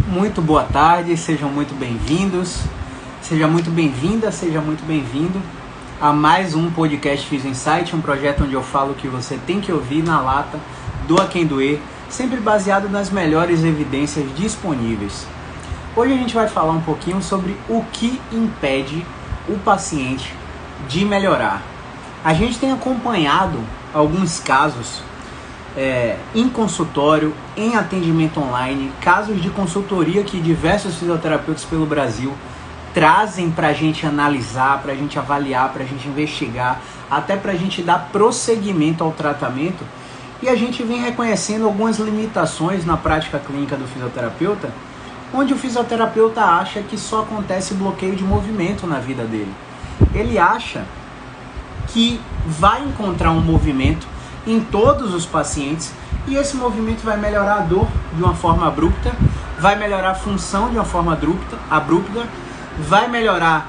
Muito boa tarde, sejam muito bem-vindos, seja muito bem-vinda, seja muito bem-vindo a mais um podcast Physio Insight, um projeto onde eu falo que você tem que ouvir na lata, doa quem doer, sempre baseado nas melhores evidências disponíveis. Hoje a gente vai falar um pouquinho sobre o que impede o paciente de melhorar. A gente tem acompanhado alguns casos em consultório, em atendimento online, casos de consultoria que diversos fisioterapeutas pelo Brasil trazem para a gente analisar, para a gente avaliar, para a gente investigar, até para a gente dar prosseguimento ao tratamento. E a gente vem reconhecendo algumas limitações na prática clínica do fisioterapeuta, onde o fisioterapeuta acha que só acontece bloqueio de movimento na vida dele. Ele acha que vai encontrar um movimento em todos os pacientes e esse movimento vai melhorar a dor de uma forma abrupta, vai melhorar a função de uma forma abrupta, vai melhorar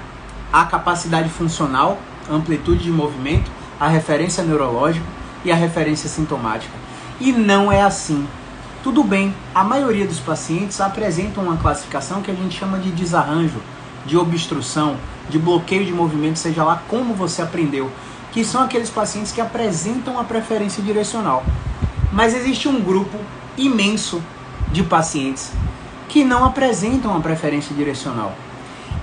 a capacidade funcional, a amplitude de movimento, a referência neurológica e a referência sintomática. E não é assim. Tudo bem, a maioria dos pacientes apresentam uma classificação que a gente chama de desarranjo, de obstrução, de bloqueio de movimento, seja lá como você aprendeu, que são aqueles pacientes que apresentam a preferência direcional. Mas existe um grupo imenso de pacientes que não apresentam a preferência direcional.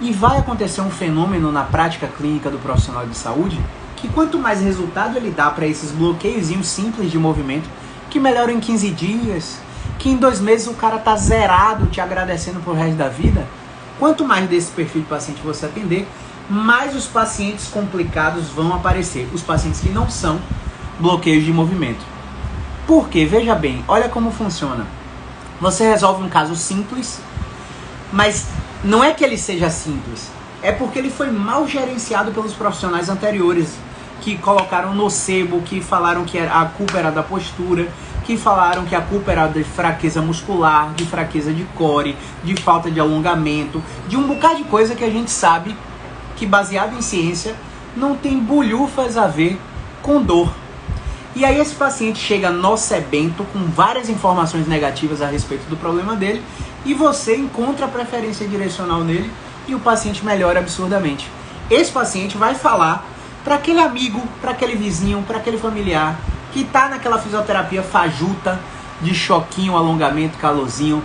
E vai acontecer um fenômeno na prática clínica do profissional de saúde, que quanto mais resultado ele dá para esses bloqueiozinhos simples de movimento, que melhoram em 15 dias, que em 2 meses o cara tá zerado, te agradecendo pro resto da vida, quanto mais desse perfil de paciente você atender, mais os pacientes complicados vão aparecer, os pacientes que não são bloqueios de movimento. Por quê? Veja bem, olha como funciona. Você resolve um caso simples, mas não é que ele seja simples, é porque ele foi mal gerenciado pelos profissionais anteriores, que colocaram nocebo, que falaram que a culpa era da postura, que falaram que a culpa era de fraqueza muscular, de fraqueza de core, de falta de alongamento, de um bocado de coisa que a gente sabe que, baseado em ciência, não tem bulhufas a ver com dor. E aí esse paciente chega nocebento, com várias informações negativas a respeito do problema dele, e você encontra a preferência direcional nele, e o paciente melhora absurdamente. Esse paciente vai falar para aquele amigo, para aquele vizinho, para aquele familiar, que está naquela fisioterapia fajuta, de choquinho, alongamento, calorzinho,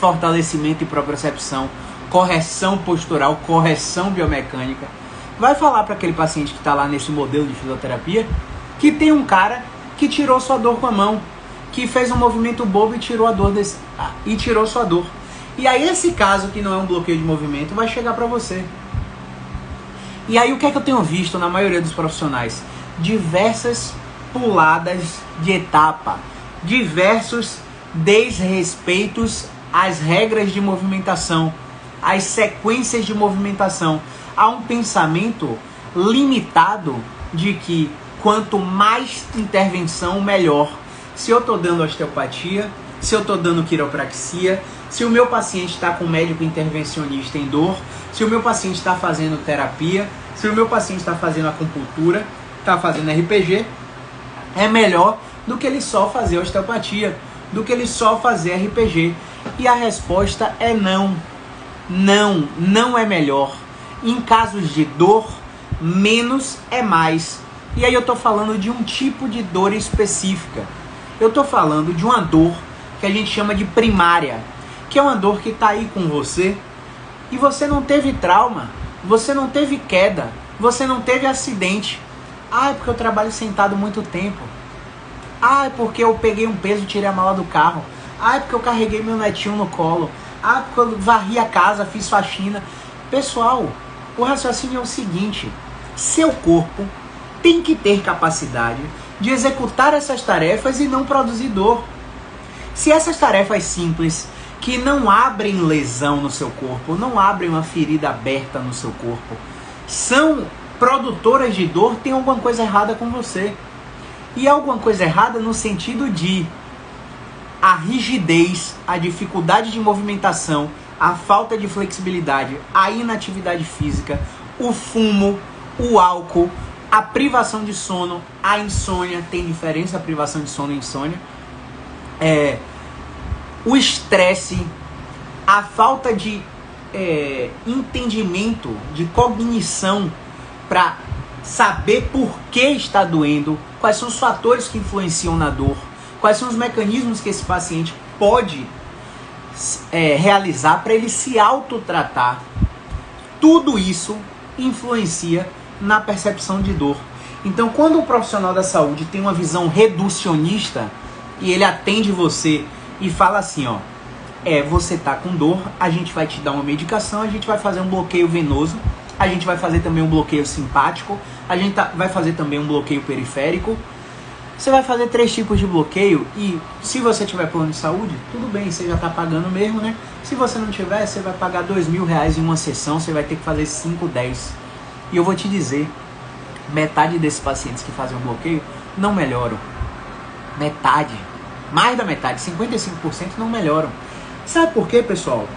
fortalecimento e propriocepção, correção postural, correção biomecânica. Vai falar para aquele paciente que está lá nesse modelo de fisioterapia que tem um cara que tirou sua dor com a mão, que fez um movimento bobo e tirou a dor e tirou sua dor. E aí esse caso, que não é um bloqueio de movimento, vai chegar para você. E aí o que é que eu tenho visto na maioria dos profissionais? Diversas puladas de etapa, diversos desrespeitos às regras de movimentação, às sequências de movimentação. Há um pensamento limitado de que quanto mais intervenção, melhor. Se eu estou dando osteopatia, se eu estou dando quiropraxia, se o meu paciente está com médico intervencionista em dor, se o meu paciente está fazendo terapia, se o meu paciente está fazendo acupuntura, está fazendo RPG, é melhor do que ele só fazer osteopatia, do que ele só fazer RPG. E a resposta é não. Não, não é melhor. Em casos de dor, menos é mais. E aí eu tô falando de um tipo de dor específica. Eu tô falando de uma dor que a gente chama de primária, que é uma dor que tá aí com você e você não teve trauma, você não teve queda, você não teve acidente. Ah, é porque eu trabalho sentado muito tempo. Ah, é porque eu peguei um peso e tirei a mala do carro. Ah, é porque eu carreguei meu netinho no colo. Ah, porque eu varri a casa, fiz faxina. Pessoal, o raciocínio é o seguinte: seu corpo tem que ter capacidade de executar essas tarefas e não produzir dor. Se essas tarefas simples, que não abrem lesão no seu corpo, não abrem uma ferida aberta no seu corpo, são produtoras de dor, tem alguma coisa errada com você. E alguma coisa errada no sentido de a rigidez, a dificuldade de movimentação, a falta de flexibilidade, a inatividade física, o fumo, o álcool, a privação de sono, a insônia. Tem diferença a privação de sono e insônia. O estresse, a falta de entendimento, de cognição para saber por que está doendo, quais são os fatores que influenciam na dor, quais são os mecanismos que esse paciente pode realizar para ele se autotratar. Tudo isso influencia na percepção de dor. Então, quando o profissional da saúde tem uma visão reducionista e ele atende você e fala assim, ó, você tá com dor, a gente vai te dar uma medicação, a gente vai fazer um bloqueio venoso, a gente vai fazer também um bloqueio simpático, a gente vai fazer também um bloqueio periférico. Você vai fazer 3 tipos de bloqueio e se você tiver plano de saúde, tudo bem, você já está pagando mesmo, né? Se você não tiver, você vai pagar R$2.000 em uma sessão, você vai ter que fazer 5, 10. E eu vou te dizer, metade desses pacientes que fazem um bloqueio não melhoram. Metade, mais da metade, 55% não melhoram. Sabe por quê, pessoal?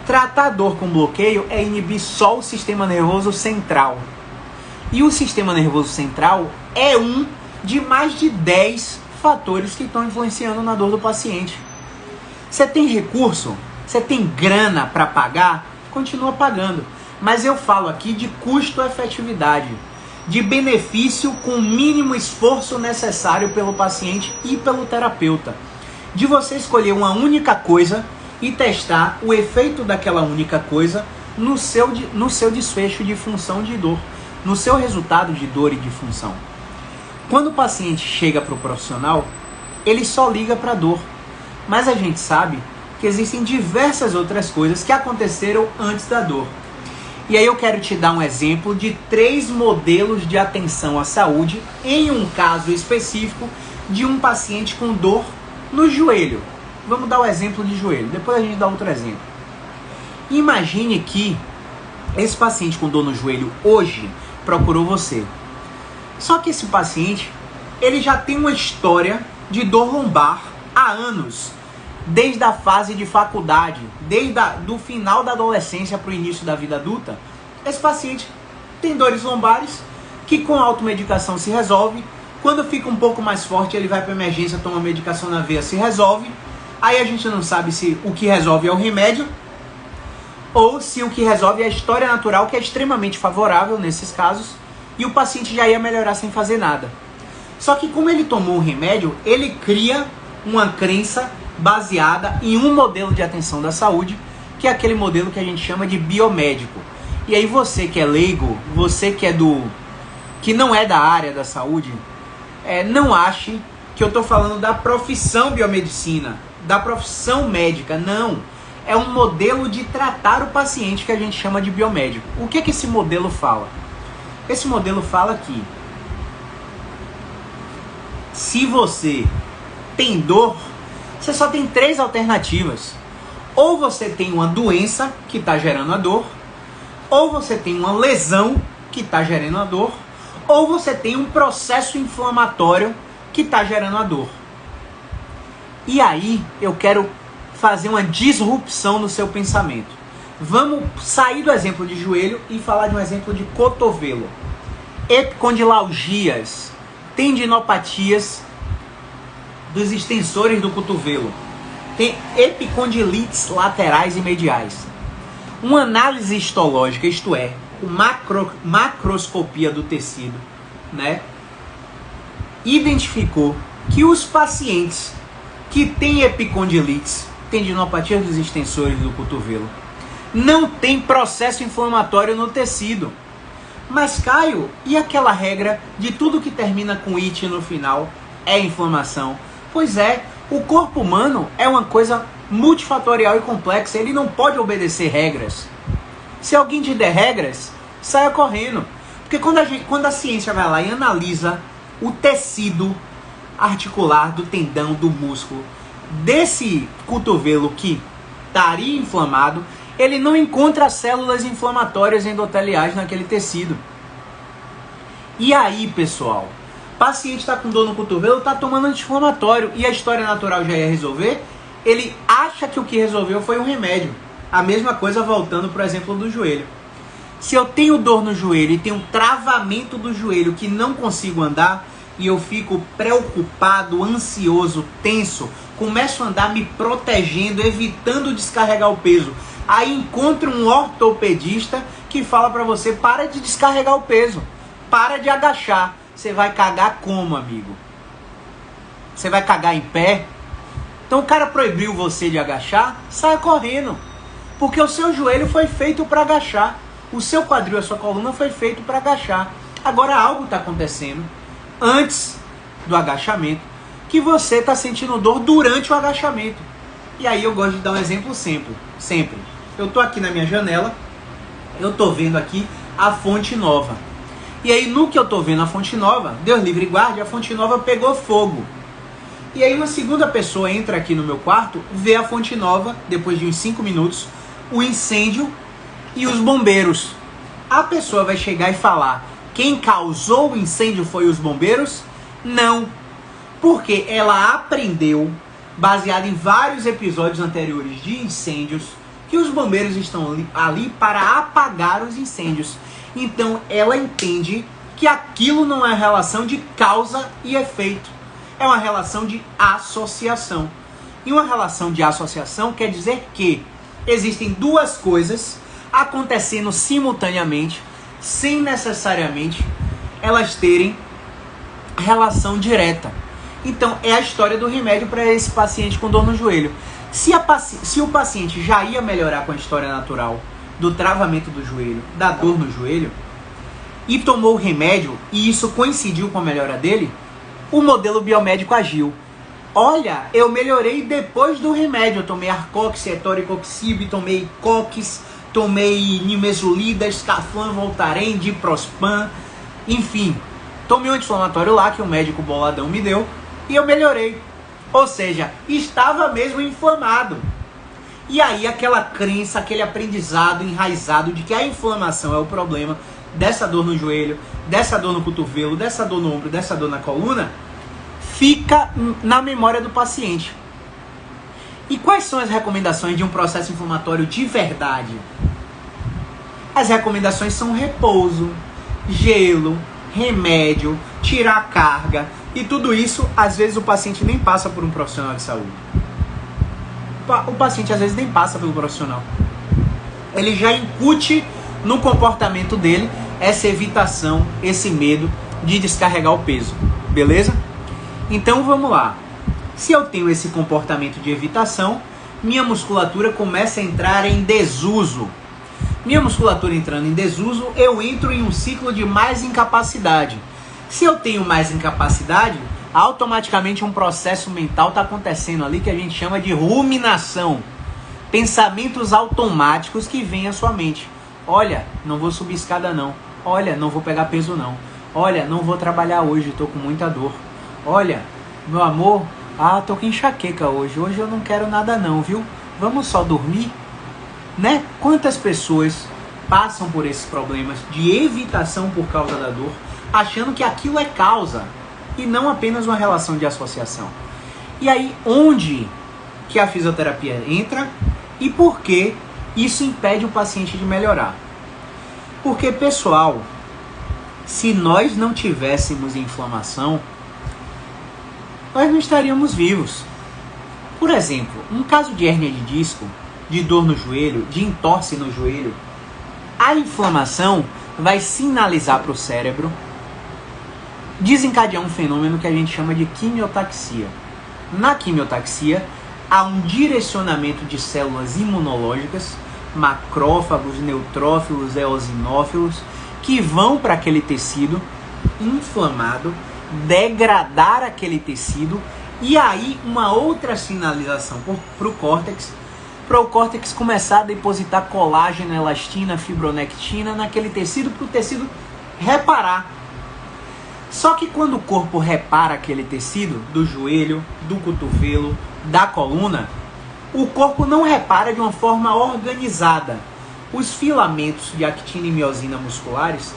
Tratar dor com bloqueio é inibir só o sistema nervoso central. E o sistema nervoso central é um de mais de 10 fatores que estão influenciando na dor do paciente. Você tem recurso? Você tem grana para pagar? Continua pagando. Mas eu falo aqui de custo-efetividade, de benefício com o mínimo esforço necessário pelo paciente e pelo terapeuta. De você escolher uma única coisa e testar o efeito daquela única coisa no seu desfecho de função de dor, no seu resultado de dor e de função. Quando o paciente chega para o profissional, ele só liga para a dor. Mas a gente sabe que existem diversas outras coisas que aconteceram antes da dor. E aí eu quero te dar um exemplo de 3 modelos de atenção à saúde em um caso específico de um paciente com dor no joelho. Vamos dar o exemplo de joelho, depois a gente dá outro exemplo. Imagine que esse paciente com dor no joelho hoje procurou você. Só que esse paciente, ele já tem uma história de dor lombar há anos, desde a fase de faculdade, desde do final da adolescência para o início da vida adulta. Esse paciente tem dores lombares que com automedicação se resolve. Quando fica um pouco mais forte, ele vai para emergência, toma medicação na veia, se resolve. Aí a gente não sabe se o que resolve é o remédio ou se o que resolve é a história natural, que é extremamente favorável nesses casos, e o paciente já ia melhorar sem fazer nada. Só que como ele tomou o remédio, ele cria uma crença baseada em um modelo de atenção da saúde, que é aquele modelo que a gente chama de biomédico. E aí você que é leigo, você que não é da área da saúde, não ache que eu estou falando da profissão biomedicina, da profissão médica. Não, é um modelo de tratar o paciente que a gente chama de biomédico. O que esse modelo fala? Esse modelo fala que se você tem dor, você só tem 3 alternativas. Ou você tem uma doença que está gerando a dor, ou você tem uma lesão que está gerando a dor, ou você tem um processo inflamatório que está gerando a dor. E aí eu quero fazer uma disrupção no seu pensamento. Vamos sair do exemplo de joelho e falar de um exemplo de cotovelo. Epicondilalgias, tendinopatias dos extensores do cotovelo. Tem epicondilites laterais e mediais. Uma análise histológica, isto é, macroscopia do tecido, né, identificou que os pacientes que têm epicondilites, tendinopatia dos extensores do cotovelo, não tem processo inflamatório no tecido. Mas, Caio, e aquela regra de tudo que termina com it no final é inflamação? Pois é, o corpo humano é uma coisa multifatorial e complexa, ele não pode obedecer regras. Se alguém te der regras, saia correndo. Porque quando a ciência vai lá e analisa o tecido articular do tendão, do músculo, desse cotovelo que estaria inflamado, ele não encontra células inflamatórias endoteliais naquele tecido. E aí, pessoal, o paciente está com dor no cotovelo, está tomando anti-inflamatório e a história natural já ia resolver, ele acha que o que resolveu foi um remédio. A mesma coisa voltando para o exemplo do joelho. Se eu tenho dor no joelho e tenho travamento do joelho que não consigo andar, e eu fico preocupado, ansioso, tenso, começo a andar me protegendo, evitando descarregar o peso. Aí encontro um ortopedista que fala para você, para de descarregar o peso, para de agachar. Você vai cagar como, amigo? Você vai cagar em pé? Então o cara proibiu você de agachar, saia correndo. Porque o seu joelho foi feito para agachar. O seu quadril, a sua coluna foi feito para agachar. Agora algo está acontecendo antes do agachamento que você está sentindo dor durante o agachamento. E aí eu gosto de dar um exemplo sempre. Eu estou aqui na minha janela, eu estou vendo aqui a Fonte Nova. E aí no que eu estou vendo a Fonte Nova, Deus livre e guarde, a Fonte Nova pegou fogo. E aí uma segunda pessoa entra aqui no meu quarto, vê a Fonte Nova, depois de uns 5 minutos, o incêndio e os bombeiros. A pessoa vai chegar e falar, quem causou o incêndio foi os bombeiros? Não. Porque ela aprendeu, baseado em vários episódios anteriores de incêndios, que os bombeiros estão ali para apagar os incêndios. Então ela entende que aquilo não é relação de causa e efeito. É uma relação de associação. E uma relação de associação quer dizer que existem duas coisas acontecendo simultaneamente, sem necessariamente elas terem relação direta. Então é a história do remédio para esse paciente com dor no joelho. Se o paciente já ia melhorar com a história natural do travamento do joelho, da dor no joelho, e tomou o remédio, e isso coincidiu com a melhora dele, o modelo biomédico agiu. Olha, eu melhorei depois do remédio. Eu tomei Arcox, Etoricoxib, tomei Cox, tomei Nimesulida, Scaflan, Voltaren, Diprospan, enfim. Tomei um anti-inflamatório lá que o médico boladão me deu e eu melhorei. Ou seja, estava mesmo inflamado. E aí aquela crença, aquele aprendizado enraizado de que a inflamação é o problema dessa dor no joelho, dessa dor no cotovelo, dessa dor no ombro, dessa dor na coluna, fica na memória do paciente. E quais são as recomendações de um processo inflamatório de verdade? As recomendações são repouso, gelo, remédio, tirar a carga. E tudo isso, às vezes, o paciente nem passa por um profissional de saúde. O paciente, às vezes, nem passa pelo profissional. Ele já incute no comportamento dele essa evitação, esse medo de descarregar o peso. Beleza? Então, vamos lá. Se eu tenho esse comportamento de evitação, minha musculatura começa a entrar em desuso. Minha musculatura entrando em desuso, eu entro em um ciclo de mais incapacidade. Se eu tenho mais incapacidade, automaticamente um processo mental está acontecendo ali que a gente chama de ruminação. Pensamentos automáticos que vêm à sua mente. Olha, não vou subir escada não. Olha, não vou pegar peso não. Olha, não vou trabalhar hoje, estou com muita dor. Olha, meu amor, tô com enxaqueca hoje. Hoje eu não quero nada não, viu? Vamos só dormir? Né? Quantas pessoas passam por esses problemas de evitação por causa da dor, achando que aquilo é causa e não apenas uma relação de associação. E aí, onde que a fisioterapia entra e por que isso impede o paciente de melhorar? Porque, pessoal, se nós não tivéssemos inflamação, nós não estaríamos vivos. Por exemplo, um caso de hérnia de disco, de dor no joelho, de entorse no joelho, a inflamação vai sinalizar para o cérebro, desencadear um fenômeno que a gente chama de quimiotaxia. Na quimiotaxia, há um direcionamento de células imunológicas, macrófagos, neutrófilos, eosinófilos, que vão para aquele tecido inflamado, degradar aquele tecido, e aí uma outra sinalização para o córtex começar a depositar colágeno, elastina, fibronectina naquele tecido para o tecido reparar. Só que quando o corpo repara aquele tecido do joelho, do cotovelo, da coluna, o corpo não repara de uma forma organizada. Os filamentos de actina e miosina musculares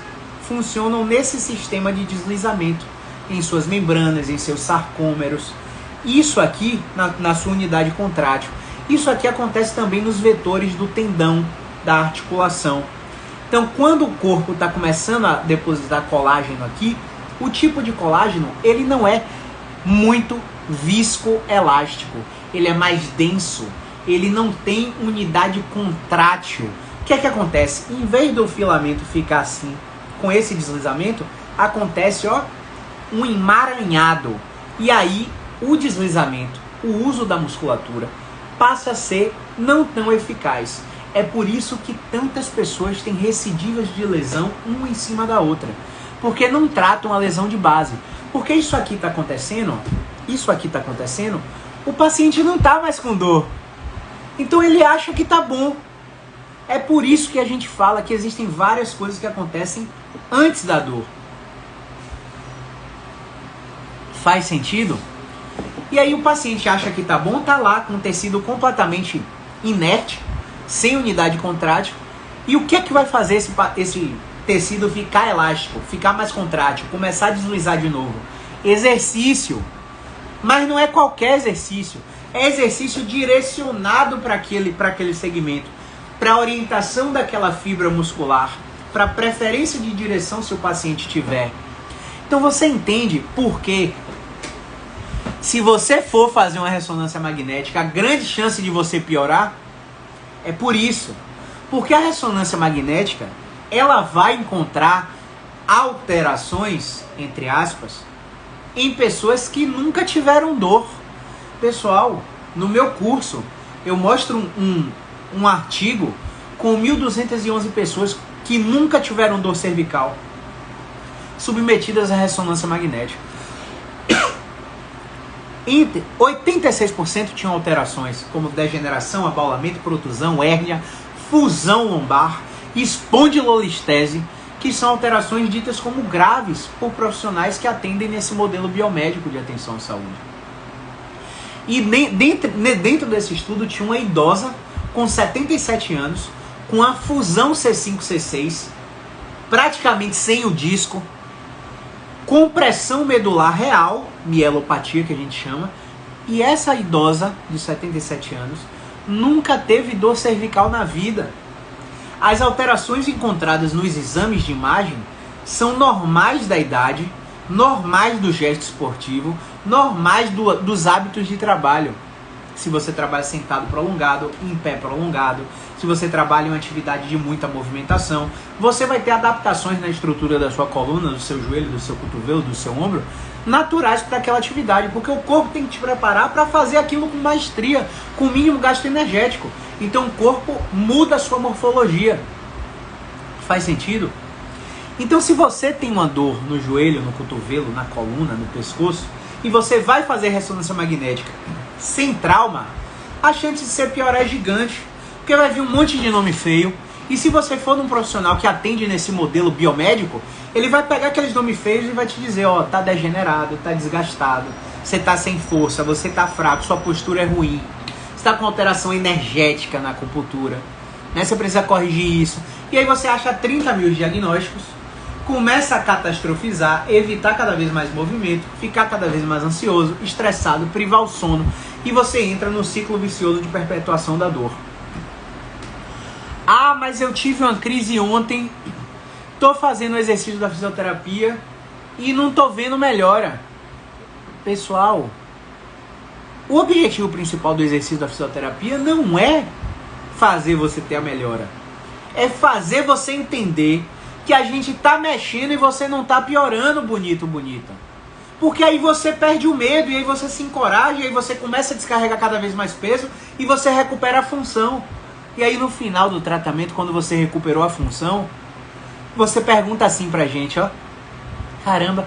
funcionam nesse sistema de deslizamento, em suas membranas, em seus sarcômeros. Isso aqui, na sua unidade contrátil. Isso aqui acontece também nos vetores do tendão, da articulação. Então, quando o corpo está começando a depositar colágeno aqui, o tipo de colágeno, ele não é muito viscoelástico, ele é mais denso, ele não tem unidade contrátil. O que é que acontece? Em vez do filamento ficar assim, com esse deslizamento, acontece um emaranhado. E aí o deslizamento, o uso da musculatura, passa a ser não tão eficaz. É por isso que tantas pessoas têm recidivas de lesão uma em cima da outra. Porque não tratam a lesão de base. Porque isso aqui está acontecendo, o paciente não está mais com dor. Então ele acha que está bom. É por isso que a gente fala que existem várias coisas que acontecem antes da dor. Faz sentido? E aí o paciente acha que está bom, está lá com o tecido completamente inerte, sem unidade contrátil. E o que é que vai fazer esse tecido ficar elástico, ficar mais contrátil, começar a deslizar de novo? Exercício. Mas não é qualquer exercício. É exercício direcionado para aquele segmento, para a orientação daquela fibra muscular, para a preferência de direção se o paciente tiver. Então você entende por que, se você for fazer uma ressonância magnética, a grande chance de você piorar é por isso. Porque a ressonância magnética, ela vai encontrar alterações, entre aspas, em pessoas que nunca tiveram dor. Pessoal, no meu curso, eu mostro um artigo com 1.211 pessoas que nunca tiveram dor cervical, submetidas à ressonância magnética. 86% tinham alterações, como degeneração, abaulamento, protusão, hérnia, fusão lombar, espondilolistese, que são alterações ditas como graves por profissionais que atendem nesse modelo biomédico de atenção à saúde. E dentro desse estudo tinha uma idosa com 77 anos, com a fusão C5-C6, praticamente sem o disco, compressão medular real, mielopatia que a gente chama, e essa idosa de 77 anos nunca teve dor cervical na vida. As alterações encontradas nos exames de imagem são normais da idade, normais do gesto esportivo, normais dos hábitos de trabalho. Se você trabalha sentado prolongado, em pé prolongado, se você trabalha em uma atividade de muita movimentação, você vai ter adaptações na estrutura da sua coluna, do seu joelho, do seu cotovelo, do seu ombro, naturais para aquela atividade, porque o corpo tem que te preparar para fazer aquilo com maestria, com o mínimo gasto energético. Então o corpo muda a sua morfologia. Faz sentido? Então se você tem uma dor no joelho, no cotovelo, na coluna, no pescoço, e você vai fazer ressonância magnética sem trauma, a chance de ser pior é gigante, porque vai vir um monte de nome feio. E se você for num profissional que atende nesse modelo biomédico, ele vai pegar aqueles nomes feios e vai te dizer, tá degenerado, tá desgastado, você tá sem força, você tá fraco, sua postura é ruim, você tá com alteração energética na acupuntura, né? Você precisa corrigir isso. E aí você acha 30 mil diagnósticos, começa a catastrofizar, evitar cada vez mais movimento, ficar cada vez mais ansioso, estressado, privar o sono, e você entra no ciclo vicioso de perpetuação da dor. Ah, mas eu tive uma crise ontem, tô fazendo o exercício da fisioterapia e não tô vendo melhora. Pessoal, o objetivo principal do exercício da fisioterapia não é fazer você ter a melhora. É fazer você entender que a gente tá mexendo e você não tá piorando, bonito, bonita. Porque aí você perde o medo, e aí você se encoraja, e aí você começa a descarregar cada vez mais peso, e você recupera a função. E aí no final do tratamento, quando você recuperou a função, você pergunta assim pra gente, caramba,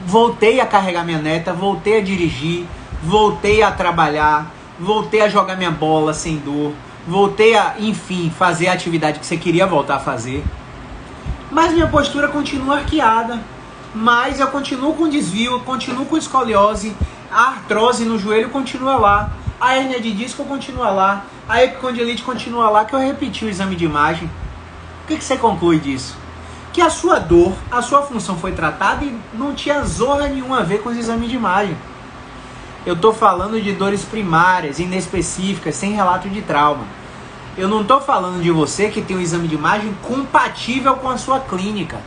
voltei a carregar minha neta, voltei a dirigir, voltei a trabalhar, voltei a jogar minha bola sem dor, voltei a, enfim, fazer a atividade que você queria voltar a fazer. Mas minha postura continua arqueada, mas eu continuo com desvio, continuo com escoliose, a artrose no joelho continua lá, a hérnia de disco continua lá, a epicondilite continua lá, que eu repeti o exame de imagem. O que você conclui disso? Que a sua dor, a sua função foi tratada e não tinha zorra nenhuma a ver com os exames de imagem. Eu estou falando de dores primárias, inespecíficas, sem relato de trauma. Eu não estou falando de você que tem um exame de imagem compatível com a sua clínica.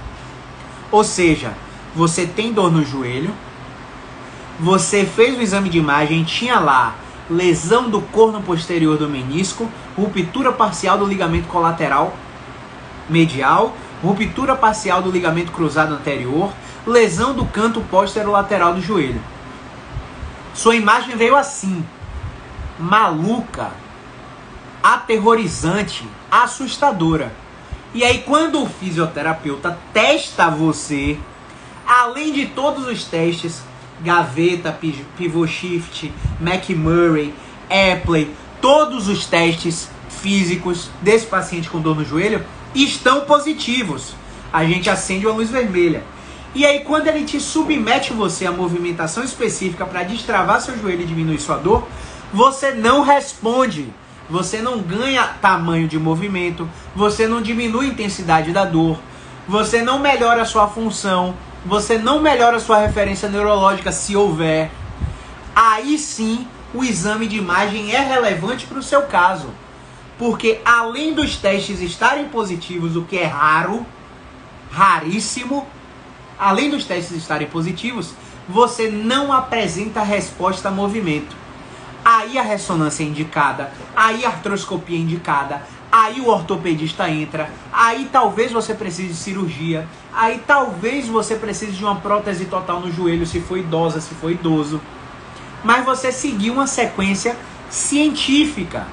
Ou seja, você tem dor no joelho, Você fez o exame de imagem, tinha lá lesão do corno posterior do menisco, ruptura parcial do ligamento colateral medial, ruptura parcial do ligamento cruzado anterior, lesão do canto posterolateral do joelho. Sua imagem veio assim, maluca, aterrorizante, assustadora. E aí quando o fisioterapeuta testa você, além de todos os testes, gaveta, pivot shift, McMurray, Epley, todos os testes físicos desse paciente com dor no joelho estão positivos. A gente acende uma luz vermelha. E aí quando ele te submete você a movimentação específica para destravar seu joelho e diminuir sua dor, você não responde. Você não ganha tamanho de movimento, você não diminui a intensidade da dor, você não melhora a sua função, você não melhora a sua referência neurológica se houver. Aí sim, o exame de imagem é relevante para o seu caso. Porque além dos testes estarem positivos, o que é raro, raríssimo, além dos testes estarem positivos, você não apresenta resposta a movimento. Aí a ressonância é indicada, aí a artroscopia é indicada, aí o ortopedista entra, aí talvez você precise de cirurgia, aí talvez você precise de uma prótese total no joelho, se for idosa, se for idoso. Mas você seguiu uma sequência científica.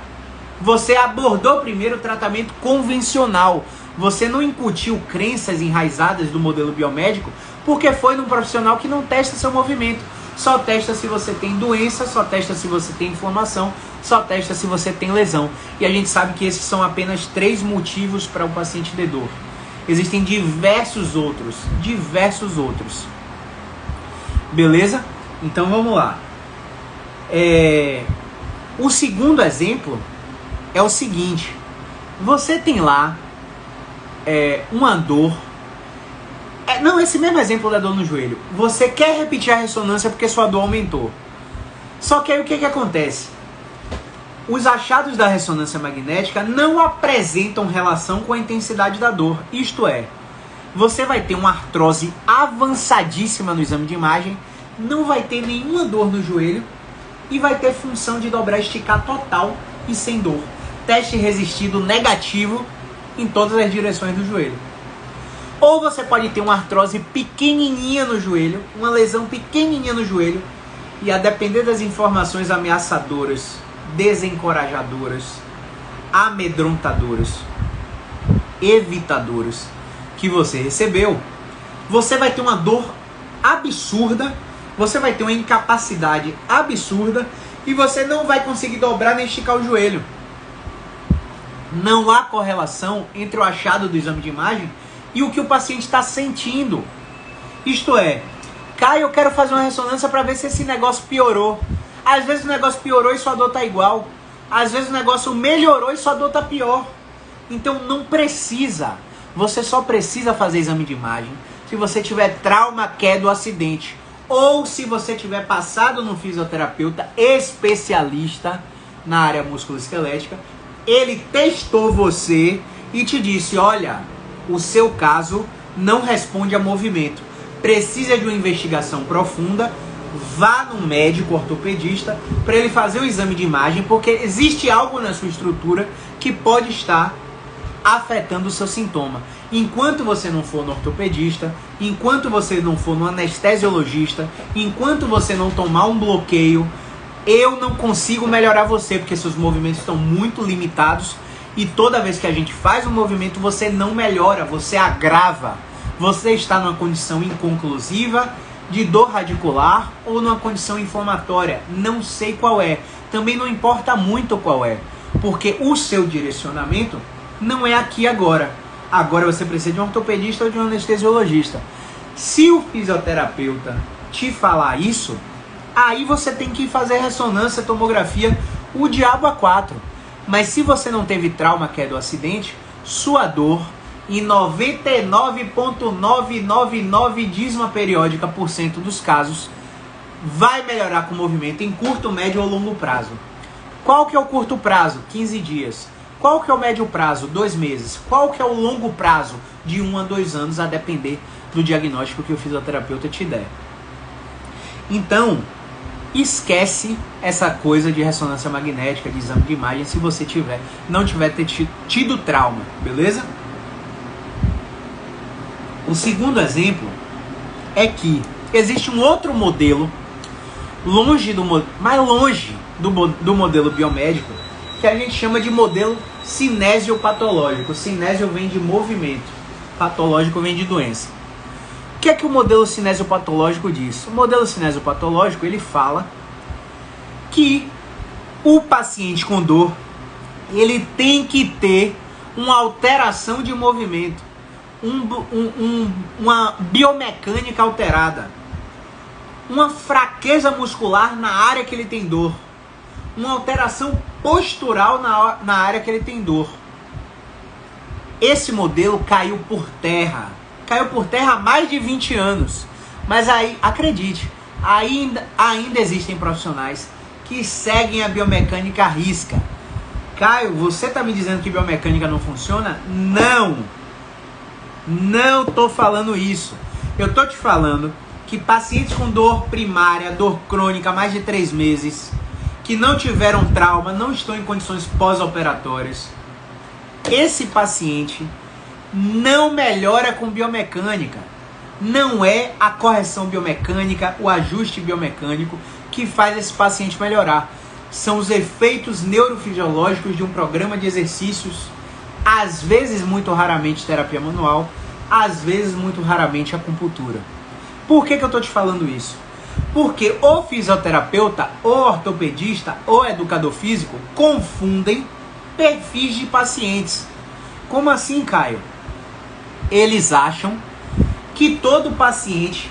Você abordou primeiro o tratamento convencional. Você não incutiu crenças enraizadas do modelo biomédico porque foi num profissional que não testa seu movimento. Só testa se você tem doença, só testa se você tem inflamação, só testa se você tem lesão. E a gente sabe que esses são apenas 3 motivos para o paciente ter dor. Existem diversos outros. Beleza? Então vamos lá. O segundo exemplo é o seguinte. Você tem lá uma dor. Não, esse mesmo exemplo da dor no joelho. Você quer repetir a ressonância porque sua dor aumentou. Só que aí o que acontece? Os achados da ressonância magnética não apresentam relação com a intensidade da dor. Isto é, você vai ter uma artrose avançadíssima no exame de imagem, não vai ter nenhuma dor no joelho e vai ter função de dobrar e esticar total e sem dor. Teste resistido negativo em todas as direções do joelho. Ou você pode ter uma artrose pequenininha no joelho, uma lesão pequenininha no joelho, e a depender das informações ameaçadoras, desencorajadoras, amedrontadoras, evitadoras que você recebeu, você vai ter uma dor absurda, você vai ter uma incapacidade absurda e você não vai conseguir dobrar nem esticar o joelho. Não há correlação entre o achado do exame de imagem e o que o paciente está sentindo. Isto é, Caio, eu quero fazer uma ressonância para ver se esse negócio piorou. Às vezes o negócio piorou e sua dor está igual. Às vezes o negócio melhorou e sua dor está pior. Então não precisa. Você só precisa fazer exame de imagem se você tiver trauma, queda ou acidente. Ou se você tiver passado no fisioterapeuta especialista na área musculoesquelética. Ele testou você e te disse, olha, o seu caso não responde a movimento. Precisa de uma investigação profunda. Vá no médico ortopedista para ele fazer o exame de imagem, porque existe algo na sua estrutura que pode estar afetando o seu sintoma. Enquanto você não for no ortopedista, enquanto você não for no anestesiologista, enquanto você não tomar um bloqueio, eu não consigo melhorar você, porque seus movimentos estão muito limitados e toda vez que a gente faz um movimento você não melhora, você agrava. Você está numa condição inconclusiva de dor radicular ou numa condição inflamatória, não sei qual é, também não importa muito qual é, porque o seu direcionamento não é aqui agora. Agora você precisa de um ortopedista ou de um anestesiologista. Se o fisioterapeuta te falar isso, aí você tem que fazer ressonância, tomografia, o diabo a 4. Mas se você não teve trauma, queda ou acidente, sua dor em 99,999 dízima periódica por cento dos casos vai melhorar com o movimento em curto, médio ou longo prazo. Qual que é o curto prazo? 15 dias. Qual que é o médio prazo? 2 meses. Qual que é o longo prazo? De 1 a 2 anos, a depender do diagnóstico que o fisioterapeuta te der. Então, esquece essa coisa de ressonância magnética, de exame de imagem, se você não tiver tido trauma, beleza? O segundo exemplo é que existe um outro modelo, mais longe do modelo biomédico, que a gente chama de modelo cinesiopatológico. Cinésio vem de movimento, patológico vem de doença. O que é que o modelo cinesiopatológico diz? O modelo cinesiopatológico, ele fala que o paciente com dor, ele tem que ter uma alteração de movimento, uma biomecânica alterada, uma fraqueza muscular na área que ele tem dor, uma alteração postural na área que ele tem dor. Esse modelo caiu por terra há mais de 20 anos. Mas aí, acredite, ainda existem profissionais que seguem a biomecânica à risca. Caio, você está me dizendo que biomecânica não funciona? Não estou falando isso. Eu estou te falando que pacientes com dor primária, dor crônica, mais de 3 meses, que não tiveram trauma, não estão em condições pós-operatórias, esse paciente não melhora com biomecânica. Não é a correção biomecânica, o ajuste biomecânico que faz esse paciente melhorar. São os efeitos neurofisiológicos de um programa de exercícios, às vezes, muito raramente, terapia manual, às vezes, muito raramente, acupuntura. Por que eu estou te falando isso? Porque o fisioterapeuta, o ortopedista, o educador físico confundem perfis de pacientes. Como assim, Caio? Eles acham que todo paciente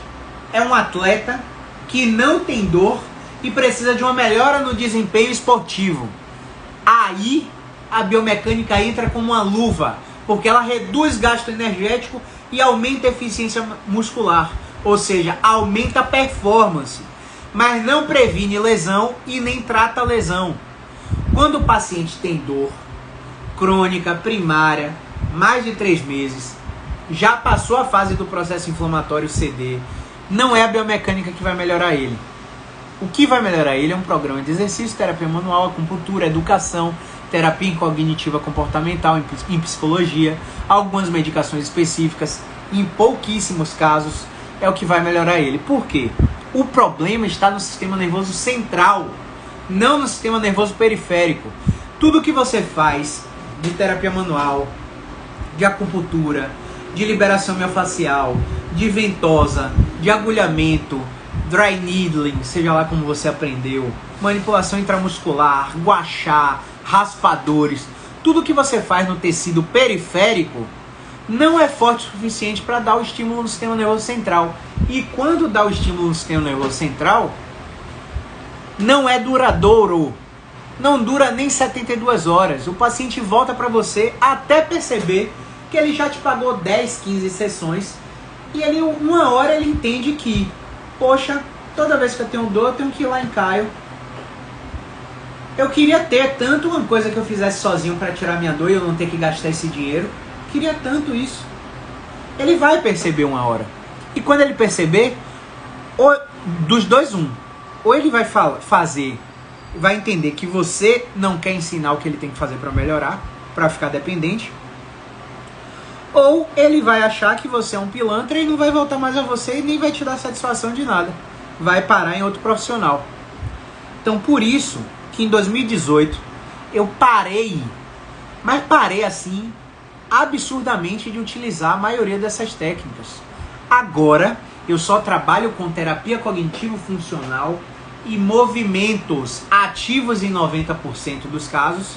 é um atleta que não tem dor e precisa de uma melhora no desempenho esportivo. Aí a biomecânica entra como uma luva, porque ela reduz gasto energético e aumenta a eficiência muscular, ou seja, aumenta a performance, mas não previne lesão e nem trata a lesão. Quando o paciente tem dor crônica, primária, mais de 3 meses, já passou a fase do processo inflamatório CD, não é a biomecânica que vai melhorar ele. O que vai melhorar ele é um programa de exercício, terapia manual, acupuntura, educação, terapia cognitiva comportamental, em psicologia, algumas medicações específicas, em pouquíssimos casos, é o que vai melhorar ele. Por quê? O problema está no sistema nervoso central, não no sistema nervoso periférico. Tudo que você faz de terapia manual, de acupuntura, de liberação miofascial, de ventosa, de agulhamento, dry needling, seja lá como você aprendeu, manipulação intramuscular, gua sha, raspadores, tudo que você faz no tecido periférico não é forte o suficiente para dar o estímulo no sistema nervoso central. E quando dá o estímulo no sistema nervoso central, não é duradouro. Não dura nem 72 horas. O paciente volta para você até perceber que ele já te pagou 10, 15 sessões e ele, 1 hora, ele entende que, poxa, toda vez que eu tenho dor, eu tenho que ir lá em Caio. Eu queria ter tanto uma coisa que eu fizesse sozinho para tirar minha dor e eu não ter que gastar esse dinheiro. Queria tanto isso. Ele vai perceber 1 hora. E quando ele perceber, dos dois, ou ele vai fazer, vai entender que você não quer ensinar o que ele tem que fazer para melhorar, para ficar dependente, ou ele vai achar que você é um pilantra e não vai voltar mais a você e nem vai te dar satisfação de nada. Vai parar em outro profissional. Então, por isso que em 2018 eu parei, mas parei assim, absurdamente, de utilizar a maioria dessas técnicas. Agora, eu só trabalho com terapia cognitivo-funcional e movimentos ativos em 90% dos casos,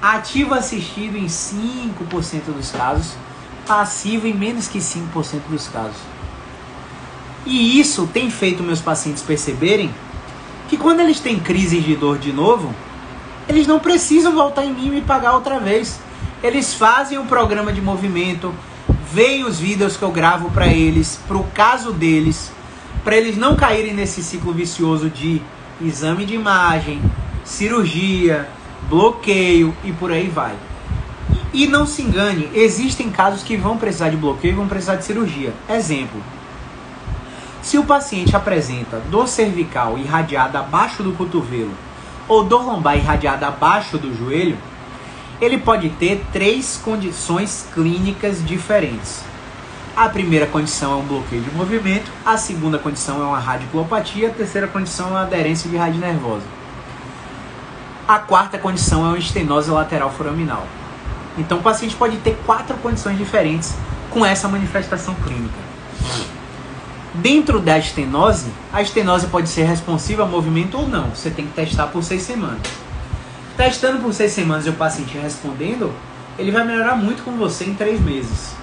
ativo assistido em 5% dos casos, passivo em menos que 5% dos casos. E isso tem feito meus pacientes perceberem que quando eles têm crises de dor de novo, eles não precisam voltar em mim e me pagar outra vez. Eles fazem um programa de movimento, veem os vídeos que eu gravo para eles, para o caso deles, para eles não caírem nesse ciclo vicioso de exame de imagem, cirurgia, bloqueio e por aí vai. E não se engane, existem casos que vão precisar de bloqueio e vão precisar de cirurgia. Exemplo, Se o paciente apresenta dor cervical irradiada abaixo do cotovelo ou dor lombar irradiada abaixo do joelho, ele pode ter 3 condições clínicas diferentes. A primeira condição é um bloqueio de movimento, a segunda condição é uma radiculopatia, a terceira condição é uma aderência de rede nervosa. A quarta condição é uma estenose lateral foraminal. Então o paciente pode ter 4 condições diferentes com essa manifestação clínica. Dentro da estenose, a estenose pode ser responsiva a movimento ou não. Você tem que testar por 6 semanas. Testando por 6 semanas e o paciente respondendo, ele vai melhorar muito com você em 3 meses,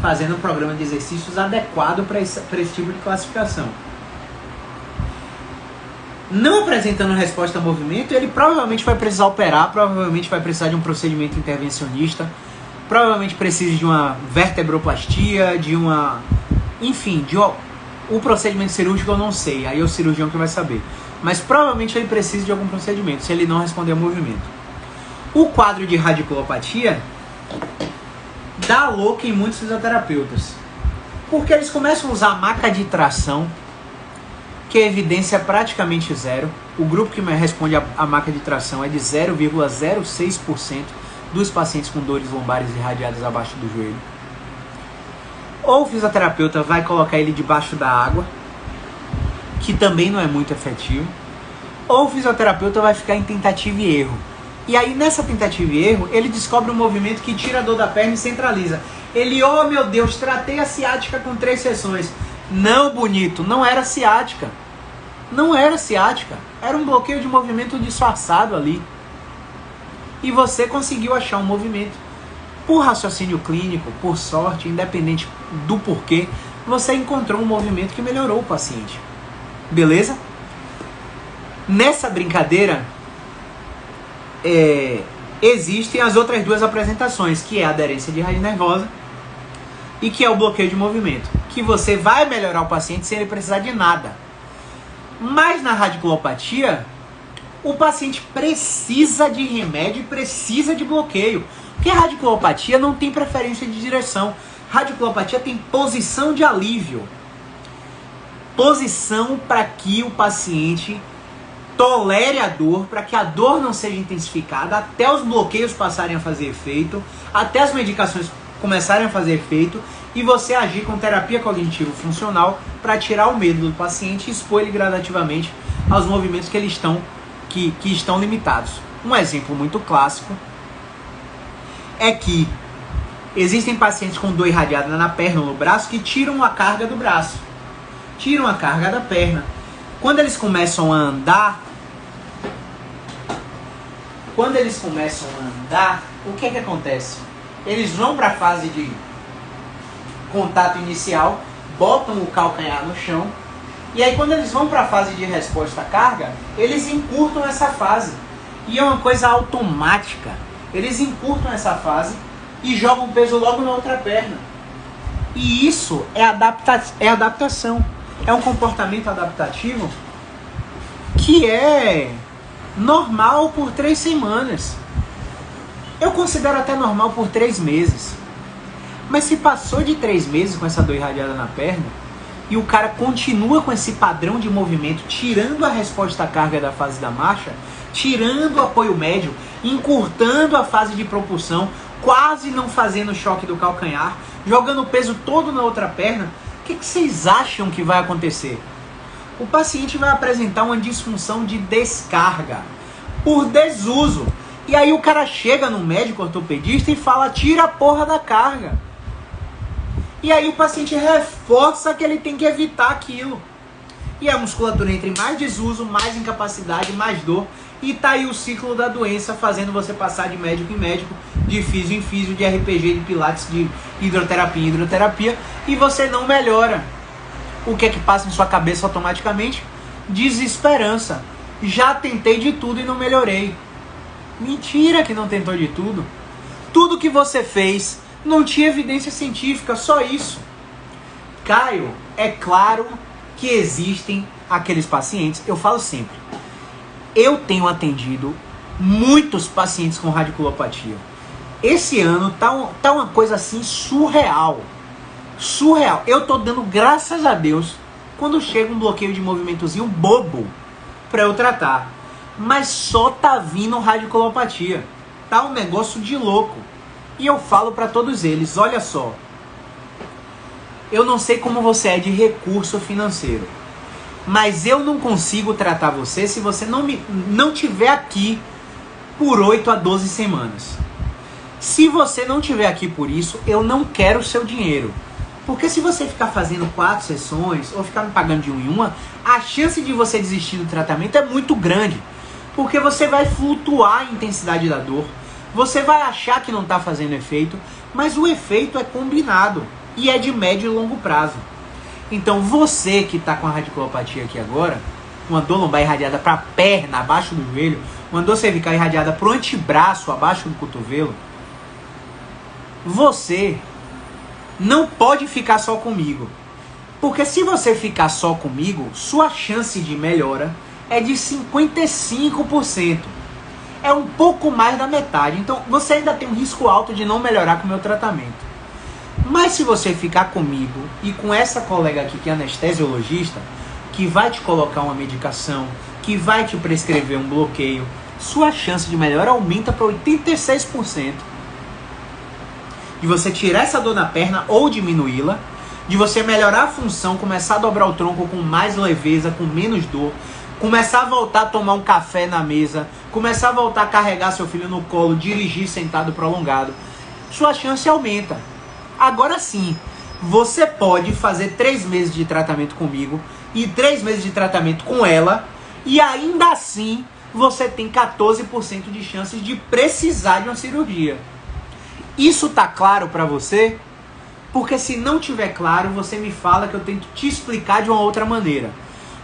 fazendo um programa de exercícios adequado para esse tipo de classificação. Não apresentando resposta a movimento, ele provavelmente vai precisar operar, provavelmente vai precisar de um procedimento intervencionista, provavelmente precisa de uma vertebroplastia, o procedimento cirúrgico eu não sei, aí é o cirurgião que vai saber. Mas provavelmente ele precisa de algum procedimento, se ele não responder ao movimento. O quadro de radiculopatia dá louca em muitos fisioterapeutas, porque eles começam a usar a maca de tração, que é evidência praticamente zero. O grupo que responde à maca de tração é de 0,06% dos pacientes com dores lombares irradiadas abaixo do joelho. Ou o fisioterapeuta vai colocar ele debaixo da água, que também não é muito efetivo. Ou o fisioterapeuta vai ficar em tentativa e erro. E aí nessa tentativa e erro, ele descobre um movimento que tira a dor da perna e centraliza. Ele, oh meu Deus, tratei a ciática com 3 sessões. Não, bonito, não era ciática. Não era ciática. Era um bloqueio de movimento disfarçado ali. E você conseguiu achar um movimento. Por raciocínio clínico, por sorte, independente do porquê, você encontrou um movimento que melhorou o paciente. Beleza? Nessa brincadeira, existem as outras 2 apresentações, que é a aderência de rede nervosa e que é o bloqueio de movimento, que você vai melhorar o paciente sem ele precisar de nada. Mas na radiculopatia, o paciente precisa de remédio e precisa de bloqueio. Porque a radiculopatia não tem preferência de direção. Radiculopatia tem posição de alívio. Posição para que o paciente tolere a dor, para que a dor não seja intensificada, até os bloqueios passarem a fazer efeito, até as medicações começarem a fazer efeito, e você agir com terapia cognitivo-funcional para tirar o medo do paciente e expor ele gradativamente aos movimentos que estão limitados. Um exemplo muito clássico é que existem pacientes com dor irradiada na perna ou no braço que tiram a carga do braço, tiram a carga da perna. Quando eles começam a andar, o que acontece? Eles vão para a fase de contato inicial, botam o calcanhar no chão, e aí quando eles vão para a fase de resposta à carga, eles encurtam essa fase. E é uma coisa automática. Eles encurtam essa fase e jogam o peso logo na outra perna. E isso é adaptação. É um comportamento adaptativo que é normal por 3 semanas. Eu considero até normal por 3 meses. Mas se passou de 3 meses com essa dor irradiada na perna e o cara continua com esse padrão de movimento, tirando a resposta à carga da fase da marcha, tirando o apoio médio, encurtando a fase de propulsão, quase não fazendo o choque do calcanhar, jogando o peso todo na outra perna, o que vocês acham que vai acontecer? O paciente vai apresentar uma disfunção de descarga por desuso. E aí o cara chega no médico ortopedista e fala, tira a porra da carga. E aí o paciente reforça que ele tem que evitar aquilo. E a musculatura entra em mais desuso, mais incapacidade, mais dor. E tá aí o ciclo da doença, fazendo você passar de médico em médico, de físio em físio, de RPG, de pilates, de hidroterapia em hidroterapia, e você não melhora. O que é que passa em sua cabeça automaticamente? Desesperança. Já tentei de tudo e não melhorei. Mentira que não tentou de tudo. Tudo que você fez não tinha evidência científica, só isso. Caio, é claro que existem aqueles pacientes, eu falo sempre, eu tenho atendido muitos pacientes com radiculopatia. Esse ano tá uma coisa assim surreal. Surreal. Eu tô dando graças a Deus quando chega um bloqueio de movimentozinho bobo para eu tratar. Mas só tá vindo radiculopatia. Tá um negócio de louco. E eu falo para todos eles, olha só. Eu não sei como você é de recurso financeiro, mas eu não consigo tratar você se você não tiver aqui por 8 a 12 semanas. Se você não tiver aqui por isso, eu não quero o seu dinheiro. Porque se você ficar fazendo 4 sessões ou ficar me pagando de uma em uma, a chance de você desistir do tratamento é muito grande. Porque você vai flutuar a intensidade da dor, você vai achar que não está fazendo efeito, mas o efeito é combinado e é de médio e longo prazo. Então você que está com a radiculopatia aqui agora, uma dor lombar irradiada para a perna, abaixo do joelho, uma dor cervical irradiada para o antebraço, abaixo do cotovelo, você não pode ficar só comigo. Porque se você ficar só comigo, sua chance de melhora é de 55%. É um pouco mais da metade. Então você ainda tem um risco alto de não melhorar com o meu tratamento. Mas se você ficar comigo e com essa colega aqui que é anestesiologista, que vai te colocar uma medicação, que vai te prescrever um bloqueio, sua chance de melhora aumenta para 86%. De você tirar essa dor na perna ou diminuí-la, de você melhorar a função, começar a dobrar o tronco com mais leveza, com menos dor, começar a voltar a tomar um café na mesa, começar a voltar a carregar seu filho no colo, dirigir sentado prolongado, sua chance aumenta. Agora sim, você pode fazer 3 meses de tratamento comigo e 3 meses de tratamento com ela, e ainda assim você tem 14% de chances de precisar de uma cirurgia. Isso tá claro para você? Porque se não tiver claro, você me fala que eu tento te explicar de uma outra maneira.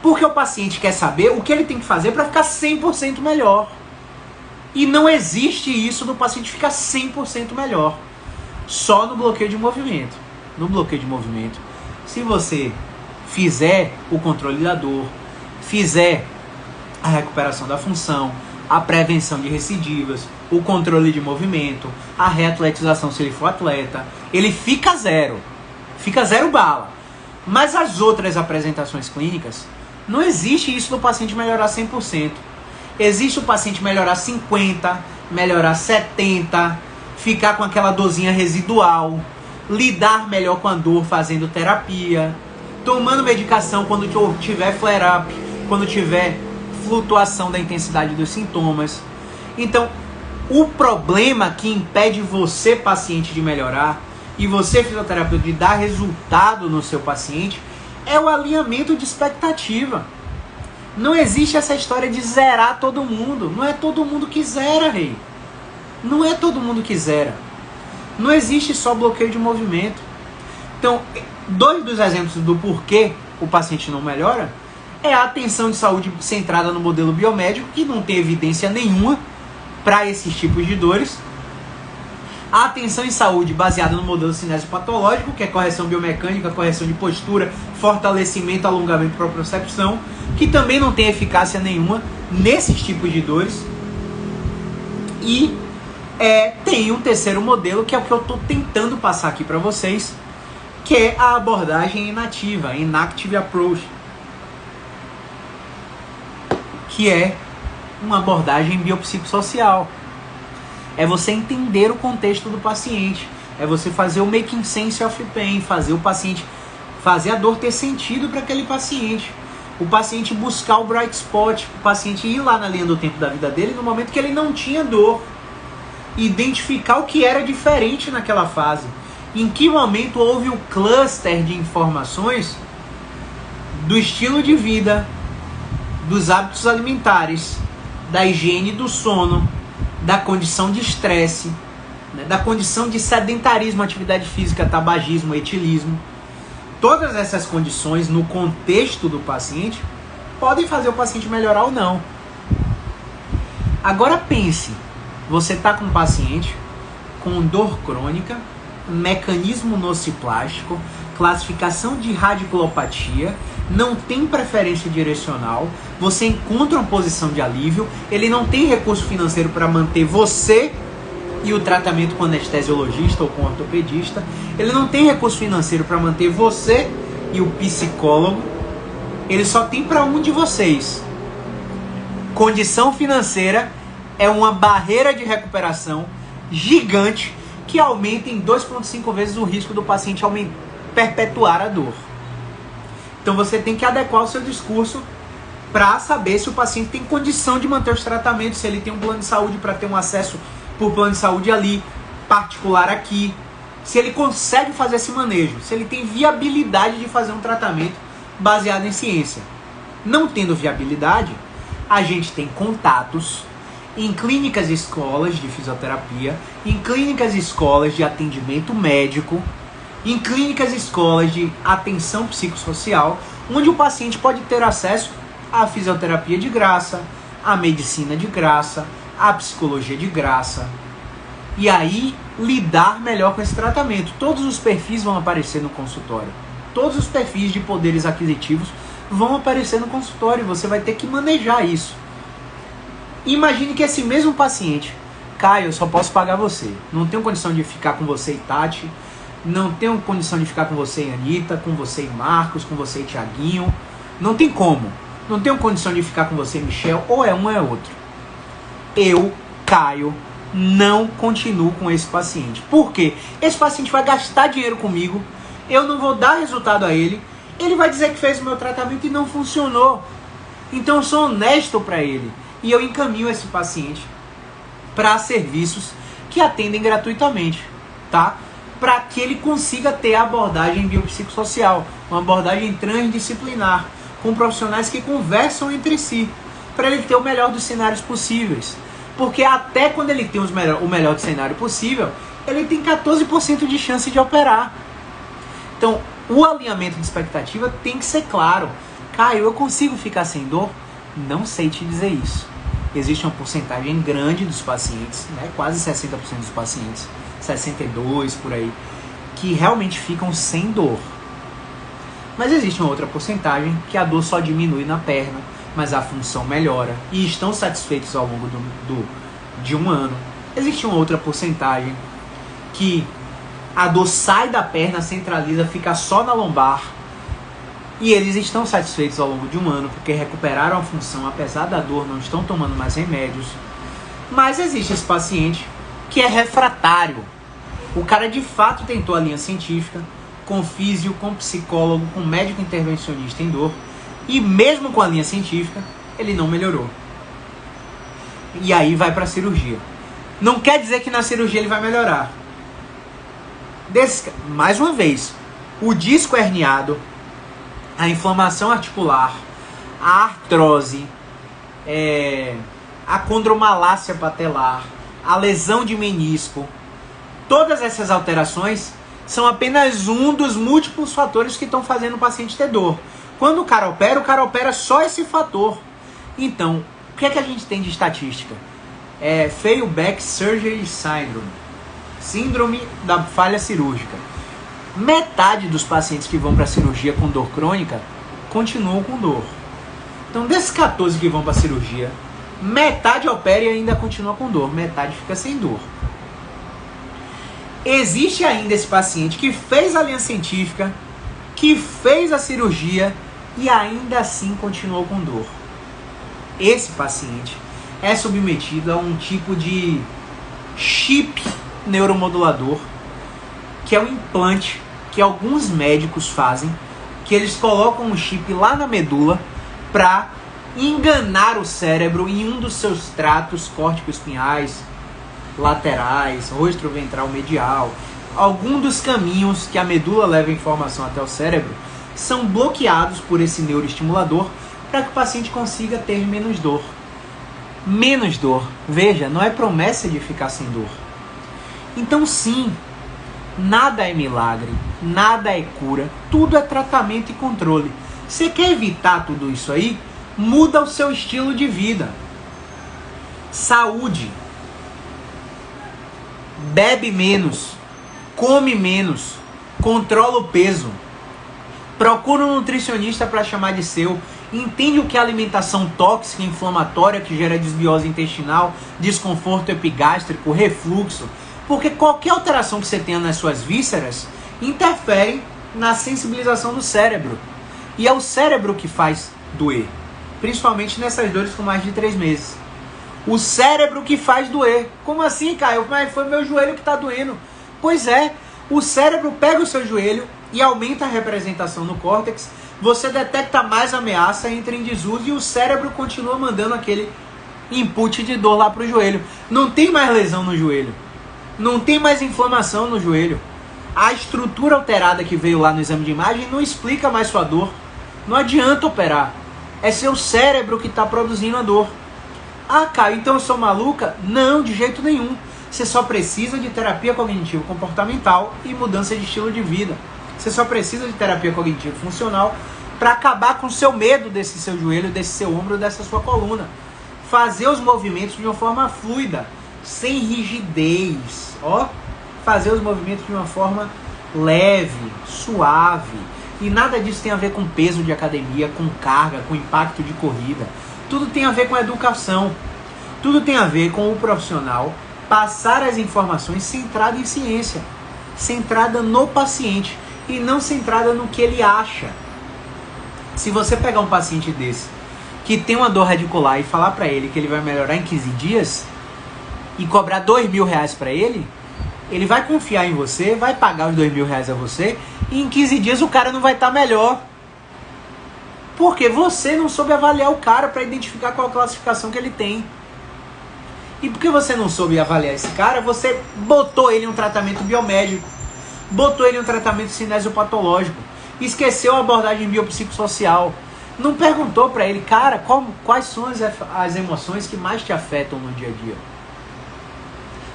Porque o paciente quer saber o que ele tem que fazer para ficar 100% melhor. E não existe isso do paciente ficar 100% melhor. Só no bloqueio de movimento. No bloqueio de movimento, se você fizer o controle da dor, fizer a recuperação da função, a prevenção de recidivas, o controle de movimento, a reatletização se ele for atleta, ele fica zero bala. Mas as outras apresentações clínicas, não existe isso do paciente melhorar 100%. Existe o paciente melhorar 50%, melhorar 70%, ficar com aquela dorzinha residual, lidar melhor com a dor fazendo terapia, tomando medicação quando tiver flare-up, quando tiver flutuação da intensidade dos sintomas. Então, o problema que impede você, paciente, de melhorar e você, fisioterapeuta, de dar resultado no seu paciente é o alinhamento de expectativa. Não existe essa história de zerar todo mundo. Não é todo mundo que zera, rei. Não é todo mundo que zera. Não existe só bloqueio de movimento. Então, 2 dos exemplos do porquê o paciente não melhora é a atenção de saúde centrada no modelo biomédico, que não tem evidência nenhuma para esses tipos de dores. A atenção em saúde baseada no modelo cinesiopatológico, que é correção biomecânica, correção de postura, fortalecimento, alongamento e propriocepção, que também não tem eficácia nenhuma nesses tipos de dores. E tem um terceiro modelo, que é o que eu estou tentando passar aqui para vocês, que é a abordagem inativa, Inactive Approach, que é uma abordagem biopsicossocial. É você entender o contexto do paciente, é você fazer o making sense of pain, fazer o paciente, fazer a dor ter sentido para aquele paciente, o paciente buscar o bright spot, o paciente ir lá na linha do tempo da vida dele no momento que ele não tinha dor, identificar o que era diferente naquela fase, em que momento houve o cluster de informações do estilo de vida, dos hábitos alimentares, da higiene do sono, da condição de estresse, né, da condição de sedentarismo, atividade física, tabagismo, etilismo. Todas essas condições no contexto do paciente podem fazer o paciente melhorar ou não. Agora pense, você está com um paciente com dor crônica, mecanismo nociplástico, classificação de radiculopatia, não tem preferência direcional, você encontra uma posição de alívio, ele não tem recurso financeiro para manter você e o tratamento com anestesiologista ou com ortopedista, ele não tem recurso financeiro para manter você e o psicólogo, ele só tem para um de vocês. Condição financeira é uma barreira de recuperação gigante que aumenta em 2,5 vezes o risco do paciente perpetuar a dor. Então você tem que adequar o seu discurso para saber se o paciente tem condição de manter os tratamentos, se ele tem um plano de saúde para ter um acesso por plano de saúde ali, particular aqui, se ele consegue fazer esse manejo, se ele tem viabilidade de fazer um tratamento baseado em ciência. Não tendo viabilidade, a gente tem contatos em clínicas e escolas de fisioterapia, em clínicas e escolas de atendimento médico, em clínicas e escolas de atenção psicossocial, onde o paciente pode ter acesso à fisioterapia de graça, à medicina de graça, à psicologia de graça. E aí, lidar melhor com esse tratamento. Todos os perfis vão aparecer no consultório. Todos os perfis de poderes aquisitivos vão aparecer no consultório. Você vai ter que manejar isso. Imagine que esse mesmo paciente, Caio, eu só posso pagar você. Não tenho condição de ficar com você e Tati. Não tenho condição de ficar com você e Anitta, com você e Marcos, com você e Tiaguinho. Não tem como. Não tenho condição de ficar com você e Michel. Ou é um ou é outro. Eu, Caio, não continuo com esse paciente. Por quê? Esse paciente vai gastar dinheiro comigo. Eu não vou dar resultado a ele. Ele vai dizer que fez o meu tratamento e não funcionou. Então eu sou honesto para ele. E eu encaminho esse paciente para serviços que atendem gratuitamente, tá? Para que ele consiga ter a abordagem biopsicossocial, uma abordagem transdisciplinar, com profissionais que conversam entre si, para ele ter o melhor dos cenários possíveis. Porque até quando ele tem o melhor do cenário possível, ele tem 14% de chance de operar. Então, o alinhamento de expectativa tem que ser claro. Caio, eu consigo ficar sem dor? Não sei te dizer isso. Existe uma porcentagem grande dos pacientes, né, quase 60% dos pacientes, 62% por aí, que realmente ficam sem dor. Mas existe uma outra porcentagem que a dor só diminui na perna, mas a função melhora e estão satisfeitos ao longo de um ano. Existe uma outra porcentagem que a dor sai da perna, centraliza, fica só na lombar e eles estão satisfeitos ao longo de um ano porque recuperaram a função, apesar da dor, não estão tomando mais remédios. Mas existe esse paciente que é refratário. O cara de fato tentou a linha científica, com físio, com psicólogo, com médico intervencionista em dor, e mesmo com a linha científica, ele não melhorou. E aí vai para a cirurgia. Não quer dizer que na cirurgia ele vai melhorar. Mais uma vez, o disco herniado, a inflamação articular, a artrose, a condromalácia patelar, a lesão de menisco, todas essas alterações são apenas um dos múltiplos fatores que estão fazendo o paciente ter dor. Quando o cara opera só esse fator. Então, o que é que a gente tem de estatística? Fail Back Surgery Syndrome, síndrome da falha cirúrgica. Metade dos pacientes que vão para a cirurgia com dor crônica continuam com dor. Então, desses 14 que vão para a cirurgia, metade opera e ainda continua com dor, metade fica sem dor. Existe ainda esse paciente que fez a linha científica, que fez a cirurgia e ainda assim continuou com dor. Esse paciente é submetido a um tipo de chip neuromodulador, que é um implante que alguns médicos fazem, que eles colocam um chip lá na medula para enganar o cérebro em um dos seus tratos córtico-espinhais, laterais, rostroventral medial. Algum dos caminhos que a medula leva a informação até o cérebro são bloqueados por esse neuroestimulador para que o paciente consiga ter menos dor. Menos dor. Veja, não é promessa de ficar sem dor. Então sim, nada é milagre, nada é cura, tudo é tratamento e controle. Você quer evitar tudo isso aí? Muda o seu estilo de vida. Saúde. Bebe menos, come menos, controla o peso. Procura um nutricionista para chamar de seu. Entende o que é alimentação tóxica, inflamatória, que gera desbiose intestinal, desconforto epigástrico, refluxo. Porque qualquer alteração que você tenha nas suas vísceras interfere na sensibilização do cérebro. E é o cérebro que faz doer, principalmente nessas dores com mais de 3 meses. O cérebro que faz doer. Como assim, Caio? Mas foi meu joelho que está doendo. Pois é, o cérebro pega o seu joelho e aumenta a representação no córtex. Você detecta mais ameaça, entra em desuso e o cérebro continua mandando aquele input de dor lá para o joelho. Não tem mais lesão no joelho. Não tem mais inflamação no joelho. A estrutura alterada que veio lá no exame de imagem não explica mais sua dor. Não adianta operar. É seu cérebro que está produzindo a dor. Ah, Caio, então eu sou maluca? Não, de jeito nenhum. Você só precisa de terapia cognitivo-comportamental e mudança de estilo de vida. Você só precisa de terapia cognitivo-funcional para acabar com o seu medo desse seu joelho, desse seu ombro, dessa sua coluna. Fazer os movimentos de uma forma fluida, sem rigidez. Ó, fazer os movimentos de uma forma leve, suave. E nada disso tem a ver com peso de academia, com carga, com impacto de corrida. Tudo tem a ver com educação. Tudo tem a ver com o profissional passar as informações centrada em ciência, centrada no paciente e não centrada no que ele acha. Se você pegar um paciente desse que tem uma dor radicular e falar para ele que ele vai melhorar em 15 dias e cobrar R$2.000 para ele, ele vai confiar em você, vai pagar os R$2.000 a você e em 15 dias o cara não vai estar melhor. Porque você não soube avaliar o cara para identificar qual a classificação que ele tem. E porque você não soube avaliar esse cara, você botou ele em um tratamento biomédico, botou ele em um tratamento cinesiopatológico, esqueceu a abordagem biopsicossocial, não perguntou para ele, cara, quais são as emoções que mais te afetam no dia a dia?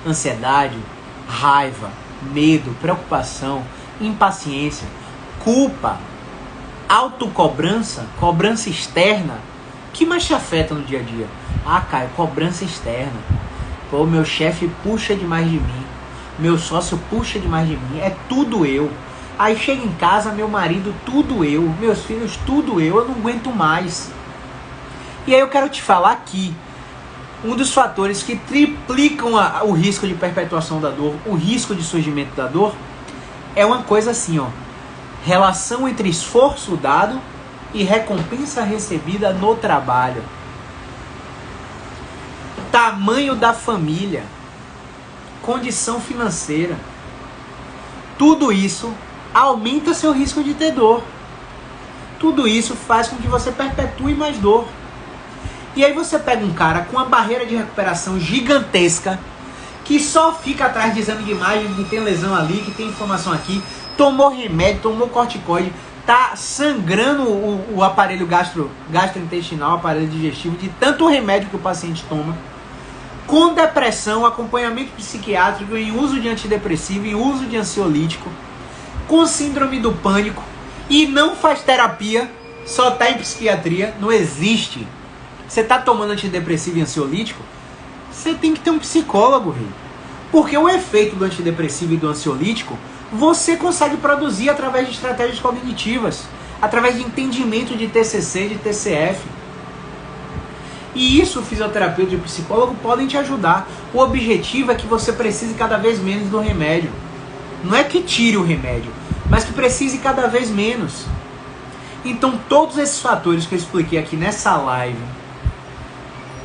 Ansiedade, raiva, medo, preocupação, impaciência, culpa, autocobrança, cobrança externa. O que mais te afeta no dia a dia? Ah, Caio, cobrança externa. Pô, meu chefe puxa demais de mim. Meu sócio puxa demais de mim. É tudo eu. Aí chega em casa, meu marido, tudo eu. Meus filhos, tudo eu. Eu não aguento mais. E aí eu quero te falar aqui. Um dos fatores que triplicam o risco de perpetuação da dor, o risco de surgimento da dor, é uma coisa assim, ó. Relação entre esforço dado e recompensa recebida no trabalho. Tamanho da família. Condição financeira. Tudo isso aumenta seu risco de ter dor. Tudo isso faz com que você perpetue mais dor. E aí você pega um cara com uma barreira de recuperação gigantesca, que só fica atrás de exame de imagem, que tem lesão ali, que tem inflamação aqui, tomou remédio, tomou corticoide, tá sangrando o aparelho gastrointestinal, aparelho digestivo, de tanto remédio que o paciente toma, com depressão, acompanhamento psiquiátrico, em uso de antidepressivo, em uso de ansiolítico, com síndrome do pânico, e não faz terapia, só tá em psiquiatria, não existe. Você tá tomando antidepressivo e ansiolítico, você tem que ter um psicólogo, rei. Porque o efeito do antidepressivo e do ansiolítico, você consegue produzir através de estratégias cognitivas, através de entendimento de TCC, de TCF. E isso o fisioterapeuta e o psicólogo podem te ajudar. O objetivo é que você precise cada vez menos do remédio. Não é que tire o remédio, mas que precise cada vez menos. Então todos esses fatores que eu expliquei aqui nessa live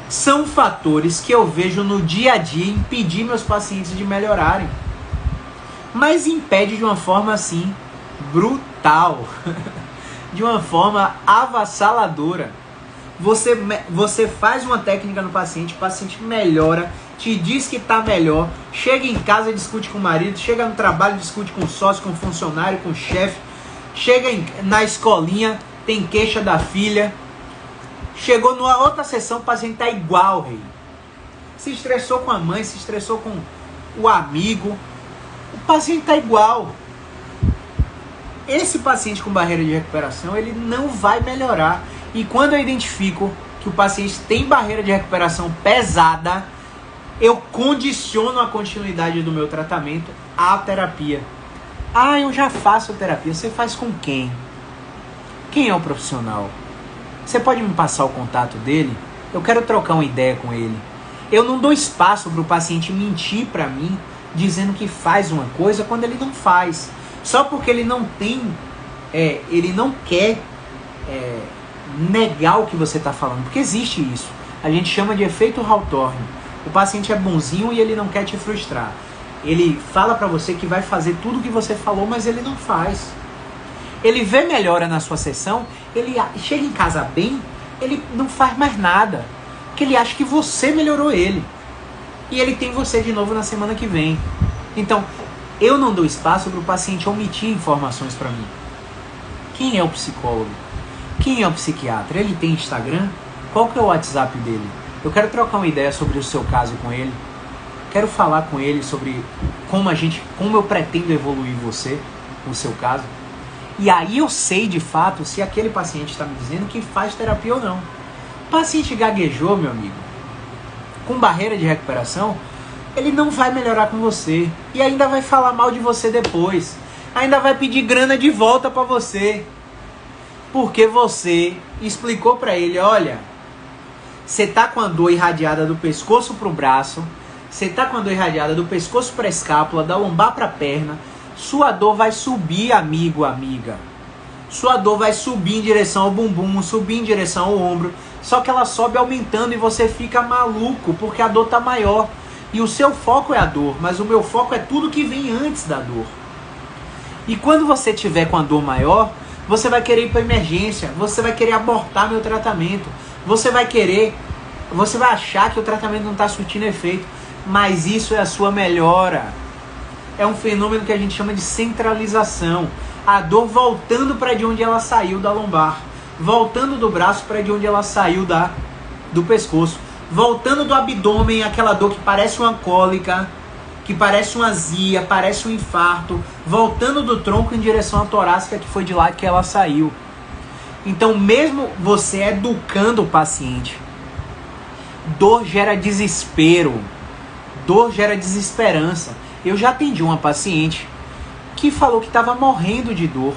são fatores que eu vejo no dia a dia impedir meus pacientes de melhorarem. Mas impede de uma forma assim, brutal, de uma forma avassaladora. Você faz uma técnica no paciente, o paciente melhora, te diz que está melhor, chega em casa, discute com o marido, chega no trabalho, discute com o sócio, com o funcionário, com o chefe, chega na escolinha, tem queixa da filha, chegou numa outra sessão, o paciente está igual, rei. Se estressou com a mãe, se estressou com o amigo, o paciente está igual. Esse paciente com barreira de recuperação, ele não vai melhorar. E quando eu identifico que o paciente tem barreira de recuperação pesada, eu condiciono a continuidade do meu tratamento à terapia. Ah, eu já faço terapia. Você faz com quem? Quem é o profissional? Você pode me passar o contato dele? Eu quero trocar uma ideia com ele. Eu não dou espaço para o paciente mentir para mim, dizendo que faz uma coisa quando ele não faz. Só porque ele não tem, ele não quer negar o que você está falando, porque existe isso. A gente chama de efeito Hawthorne. O paciente é bonzinho e ele não quer te frustrar. Ele fala para você que vai fazer tudo o que você falou, mas ele não faz. Ele vê melhora na sua sessão, ele chega em casa bem, ele não faz mais nada, porque ele acha que você melhorou ele. E ele tem você de novo na semana que vem. Então, eu não dou espaço para o paciente omitir informações para mim. Quem é o psicólogo? Quem é o psiquiatra? Ele tem Instagram? Qual que é o WhatsApp dele? Eu quero trocar uma ideia sobre o seu caso com ele. Quero falar com ele sobre como eu pretendo evoluir você, o seu caso. E aí eu sei de fato se aquele paciente está me dizendo que faz terapia ou não. O paciente gaguejou, meu amigo, com barreira de recuperação, ele não vai melhorar com você. E ainda vai falar mal de você depois. Ainda vai pedir grana de volta para você. Porque você explicou para ele, olha, você tá com a dor irradiada do pescoço pro braço, você tá com a dor irradiada do pescoço pra escápula, da lombar pra perna, sua dor vai subir, amigo, amiga. Sua dor vai subir em direção ao bumbum, subir em direção ao ombro, só que ela sobe aumentando e você fica maluco, porque a dor tá maior. E o seu foco é a dor, mas o meu foco é tudo que vem antes da dor. E quando você tiver com a dor maior, você vai querer ir para emergência, você vai querer abortar meu tratamento, você vai achar que o tratamento não está surtindo efeito, mas isso é a sua melhora. É um fenômeno que a gente chama de centralização. A dor voltando para de onde ela saiu da lombar, voltando do braço para de onde ela saiu do pescoço, voltando do abdômen, aquela dor que parece uma cólica, que parece uma azia, parece um infarto, voltando do tronco em direção à torácica, que foi de lá que ela saiu. Então, mesmo você educando o paciente, dor gera desespero, dor gera desesperança. Eu já atendi uma paciente que falou que estava morrendo de dor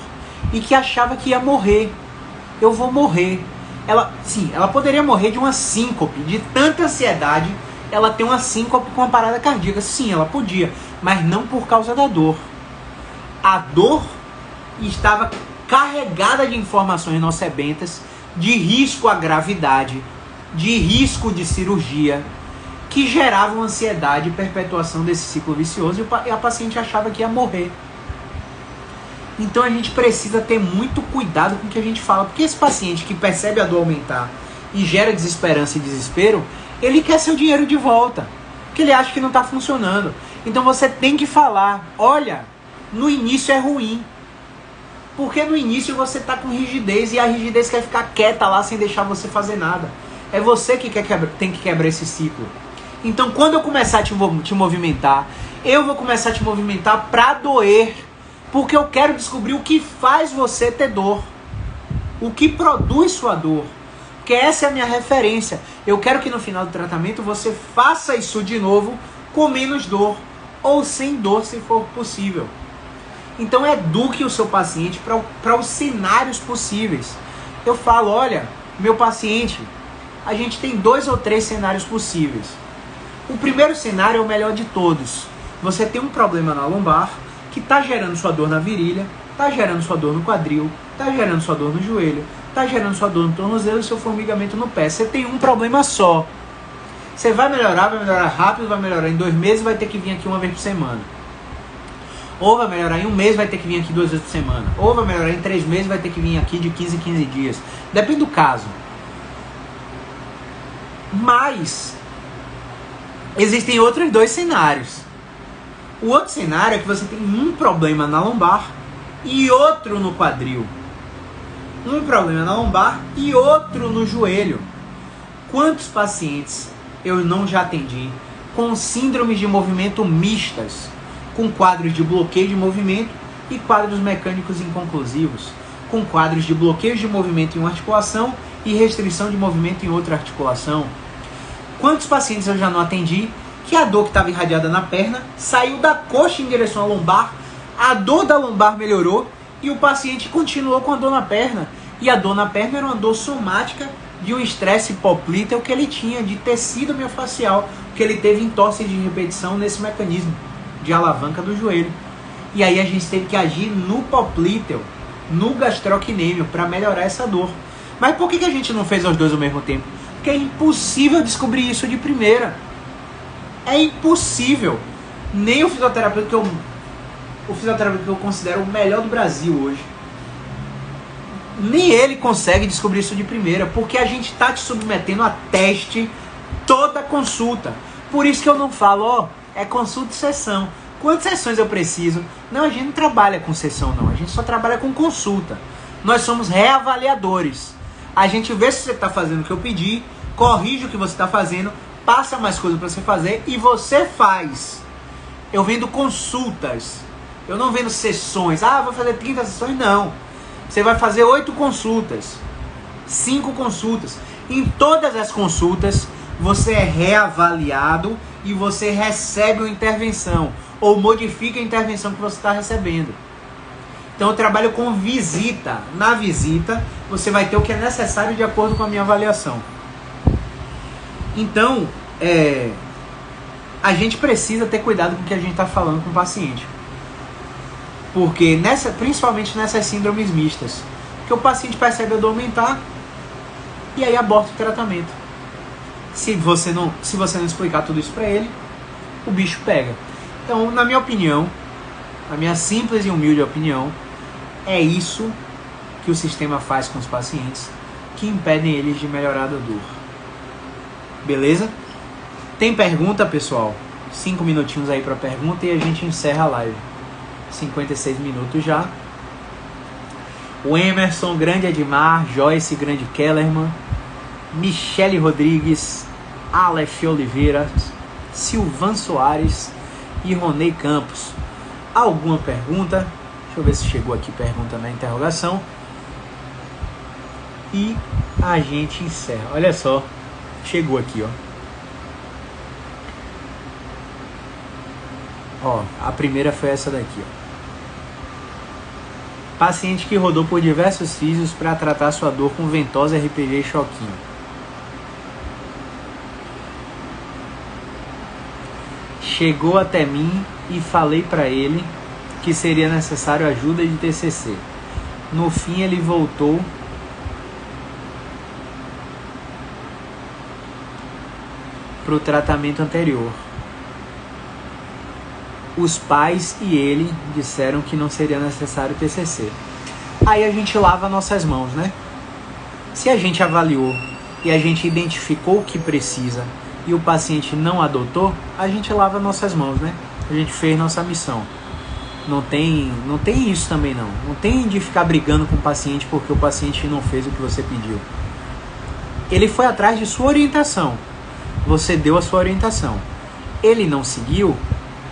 e que achava que ia morrer. Eu vou morrer. Ela poderia morrer de uma síncope, de tanta ansiedade. Ela tem uma síncope com uma parada cardíaca. Sim, ela podia, mas não por causa da dor. A dor estava carregada de informações nocebentas, de risco à gravidade, de risco de cirurgia, que geravam ansiedade e perpetuação desse ciclo vicioso, e a paciente achava que ia morrer. Então a gente precisa ter muito cuidado com o que a gente fala, porque esse paciente que percebe a dor aumentar e gera desesperança e desespero, ele quer seu dinheiro de volta, porque ele acha que não está funcionando. Então você tem que falar, olha, no início é ruim, porque no início você está com rigidez e a rigidez quer ficar quieta lá sem deixar você fazer nada. É você que tem que quebrar esse ciclo. Então quando eu começar a te movimentar, eu vou começar a te movimentar para doer, porque eu quero descobrir o que faz você ter dor, o que produz sua dor. Porque essa é a minha referência. Eu quero que no final do tratamento você faça isso de novo com menos dor, ou sem dor se for possível. Então eduque o seu paciente para os cenários possíveis. Eu falo, olha, meu paciente, a gente tem 2 ou 3 cenários possíveis. O primeiro cenário é o melhor de todos. Você tem um problema na lombar que está gerando sua dor na virilha, está gerando sua dor no quadril, está gerando sua dor no joelho, está gerando sua dor no tornozelo e seu formigamento no pé. Você tem um problema só. Você vai melhorar rápido, vai melhorar em 2 meses, vai ter que vir aqui 1 vez por semana. Ou vai melhorar em 1 mês, vai ter que vir aqui 2 vezes por semana. Ou vai melhorar em 3 meses, vai ter que vir aqui de 15 em 15 dias. Depende do caso. Mas existem outros 2 cenários. O outro cenário é que você tem um problema na lombar e outro no quadril. Um problema na lombar e outro no joelho. Quantos pacientes eu não já atendi com síndromes de movimento mistas, com quadros de bloqueio de movimento e quadros mecânicos inconclusivos, com quadros de bloqueio de movimento em uma articulação e restrição de movimento em outra articulação? Quantos pacientes eu já não atendi que a dor que estava irradiada na perna saiu da coxa em direção à lombar, a dor da lombar melhorou e o paciente continuou com a dor na perna? E a dor na perna era uma dor somática de um estresse poplíteo que ele tinha, de tecido miofascial, que ele teve entorse de repetição nesse mecanismo de alavanca do joelho. E aí a gente teve que agir no poplíteo. no gastrocnêmio para melhorar essa dor. Mas por que a gente não fez os dois ao mesmo tempo? Porque é impossível descobrir isso de primeira. É impossível. Nem o fisioterapeuta que eu considero o melhor do Brasil hoje, nem ele consegue descobrir isso de primeira, porque a gente está te submetendo a teste toda consulta. Por isso que eu não falo, é consulta e sessão. Quantas sessões eu preciso? Não, a gente não trabalha com sessão não, a gente só trabalha com consulta. Nós somos reavaliadores. A gente vê se você está fazendo o que eu pedi, corrige o que você está fazendo, passa mais coisas para você fazer e você faz. Eu vendo consultas, eu não vendo sessões. Vou fazer 30 sessões, não. Você vai fazer 8 consultas, 5 consultas. Em todas as consultas, você é reavaliado e você recebe uma intervenção ou modifica a intervenção que você está recebendo. Então eu trabalho com visita. Na visita, você vai ter o que é necessário de acordo com a minha avaliação. Então, a gente precisa ter cuidado com o que a gente está falando com o paciente. Porque, principalmente nessas síndromes mistas, que o paciente percebe a dor aumentar e aí aborta o tratamento. Se você não explicar tudo isso para ele, o bicho pega. Então, na minha opinião, a minha simples e humilde opinião, é isso que o sistema faz com os pacientes que impedem eles de melhorar da dor. Beleza? Tem pergunta, pessoal? 5 minutinhos aí para pergunta e a gente encerra a live. 56 minutos já. O Emerson, grande Edmar, Joyce, grande Kellerman, Michele Rodrigues, Aleph Oliveira, Silvan Soares e Ronei Campos. Alguma pergunta? Deixa eu ver se chegou aqui pergunta na interrogação. E a gente encerra. Olha só, chegou aqui, ó. A primeira foi essa daqui, ó. Paciente que rodou por diversos físios para tratar sua dor com ventosa, RPG e choquinho. Chegou até mim e falei para ele que seria necessário ajuda de TCC. No fim ele voltou para o tratamento anterior. Os pais e ele disseram que não seria necessário TCC. Aí a gente lava nossas mãos, né? Se a gente avaliou e a gente identificou o que precisa e o paciente não adotou, a gente lava nossas mãos, né? A gente fez nossa missão. Não tem isso também não. Não tem de ficar brigando com o paciente porque o paciente não fez o que você pediu. Ele foi atrás de sua orientação. Você deu a sua orientação. Ele não seguiu,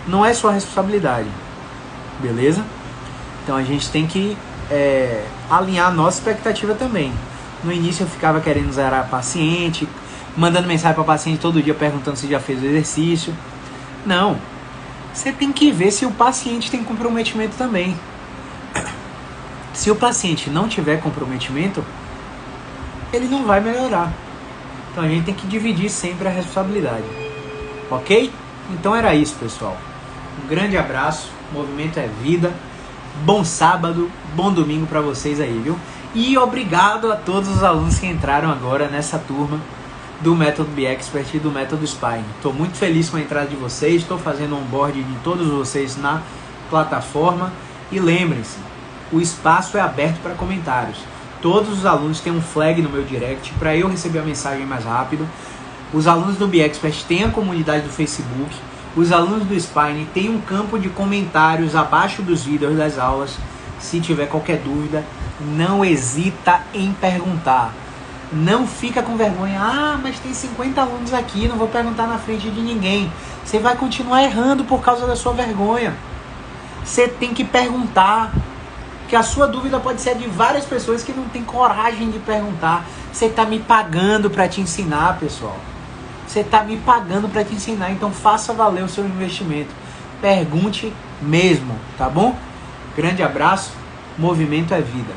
não é sua responsabilidade. Beleza? Então a gente tem que alinhar a nossa expectativa também. No início eu ficava querendo zerar paciente, mandando mensagem para o paciente todo dia perguntando se já fez o exercício. Não. Você tem que ver se o paciente tem comprometimento também. Se o paciente não tiver comprometimento, ele não vai melhorar. Então a gente tem que dividir sempre a responsabilidade. Ok? Então era isso, pessoal. Um grande abraço. Movimento é vida. Bom sábado, bom domingo para vocês aí, viu? E obrigado a todos os alunos que entraram agora nessa turma do Método B-Expert e do Método Spine. Estou muito feliz com a entrada de vocês, estou fazendo onboard de todos vocês na plataforma. E lembrem-se, o espaço é aberto para comentários. Todos os alunos têm um flag no meu direct para eu receber a mensagem mais rápido. Os alunos do B-Expert têm a comunidade do Facebook. Os alunos do Spine têm um campo de comentários abaixo dos vídeos das aulas. Se tiver qualquer dúvida, não hesita em perguntar. Não fica com vergonha. Mas tem 50 alunos aqui, não vou perguntar na frente de ninguém. Você vai continuar errando por causa da sua vergonha. Você tem que perguntar. Que a sua dúvida pode ser de várias pessoas que não tem coragem de perguntar. Você está me pagando para te ensinar, pessoal. Você está me pagando para te ensinar, então faça valer o seu investimento. Pergunte mesmo, tá bom? Grande abraço, movimento é vida.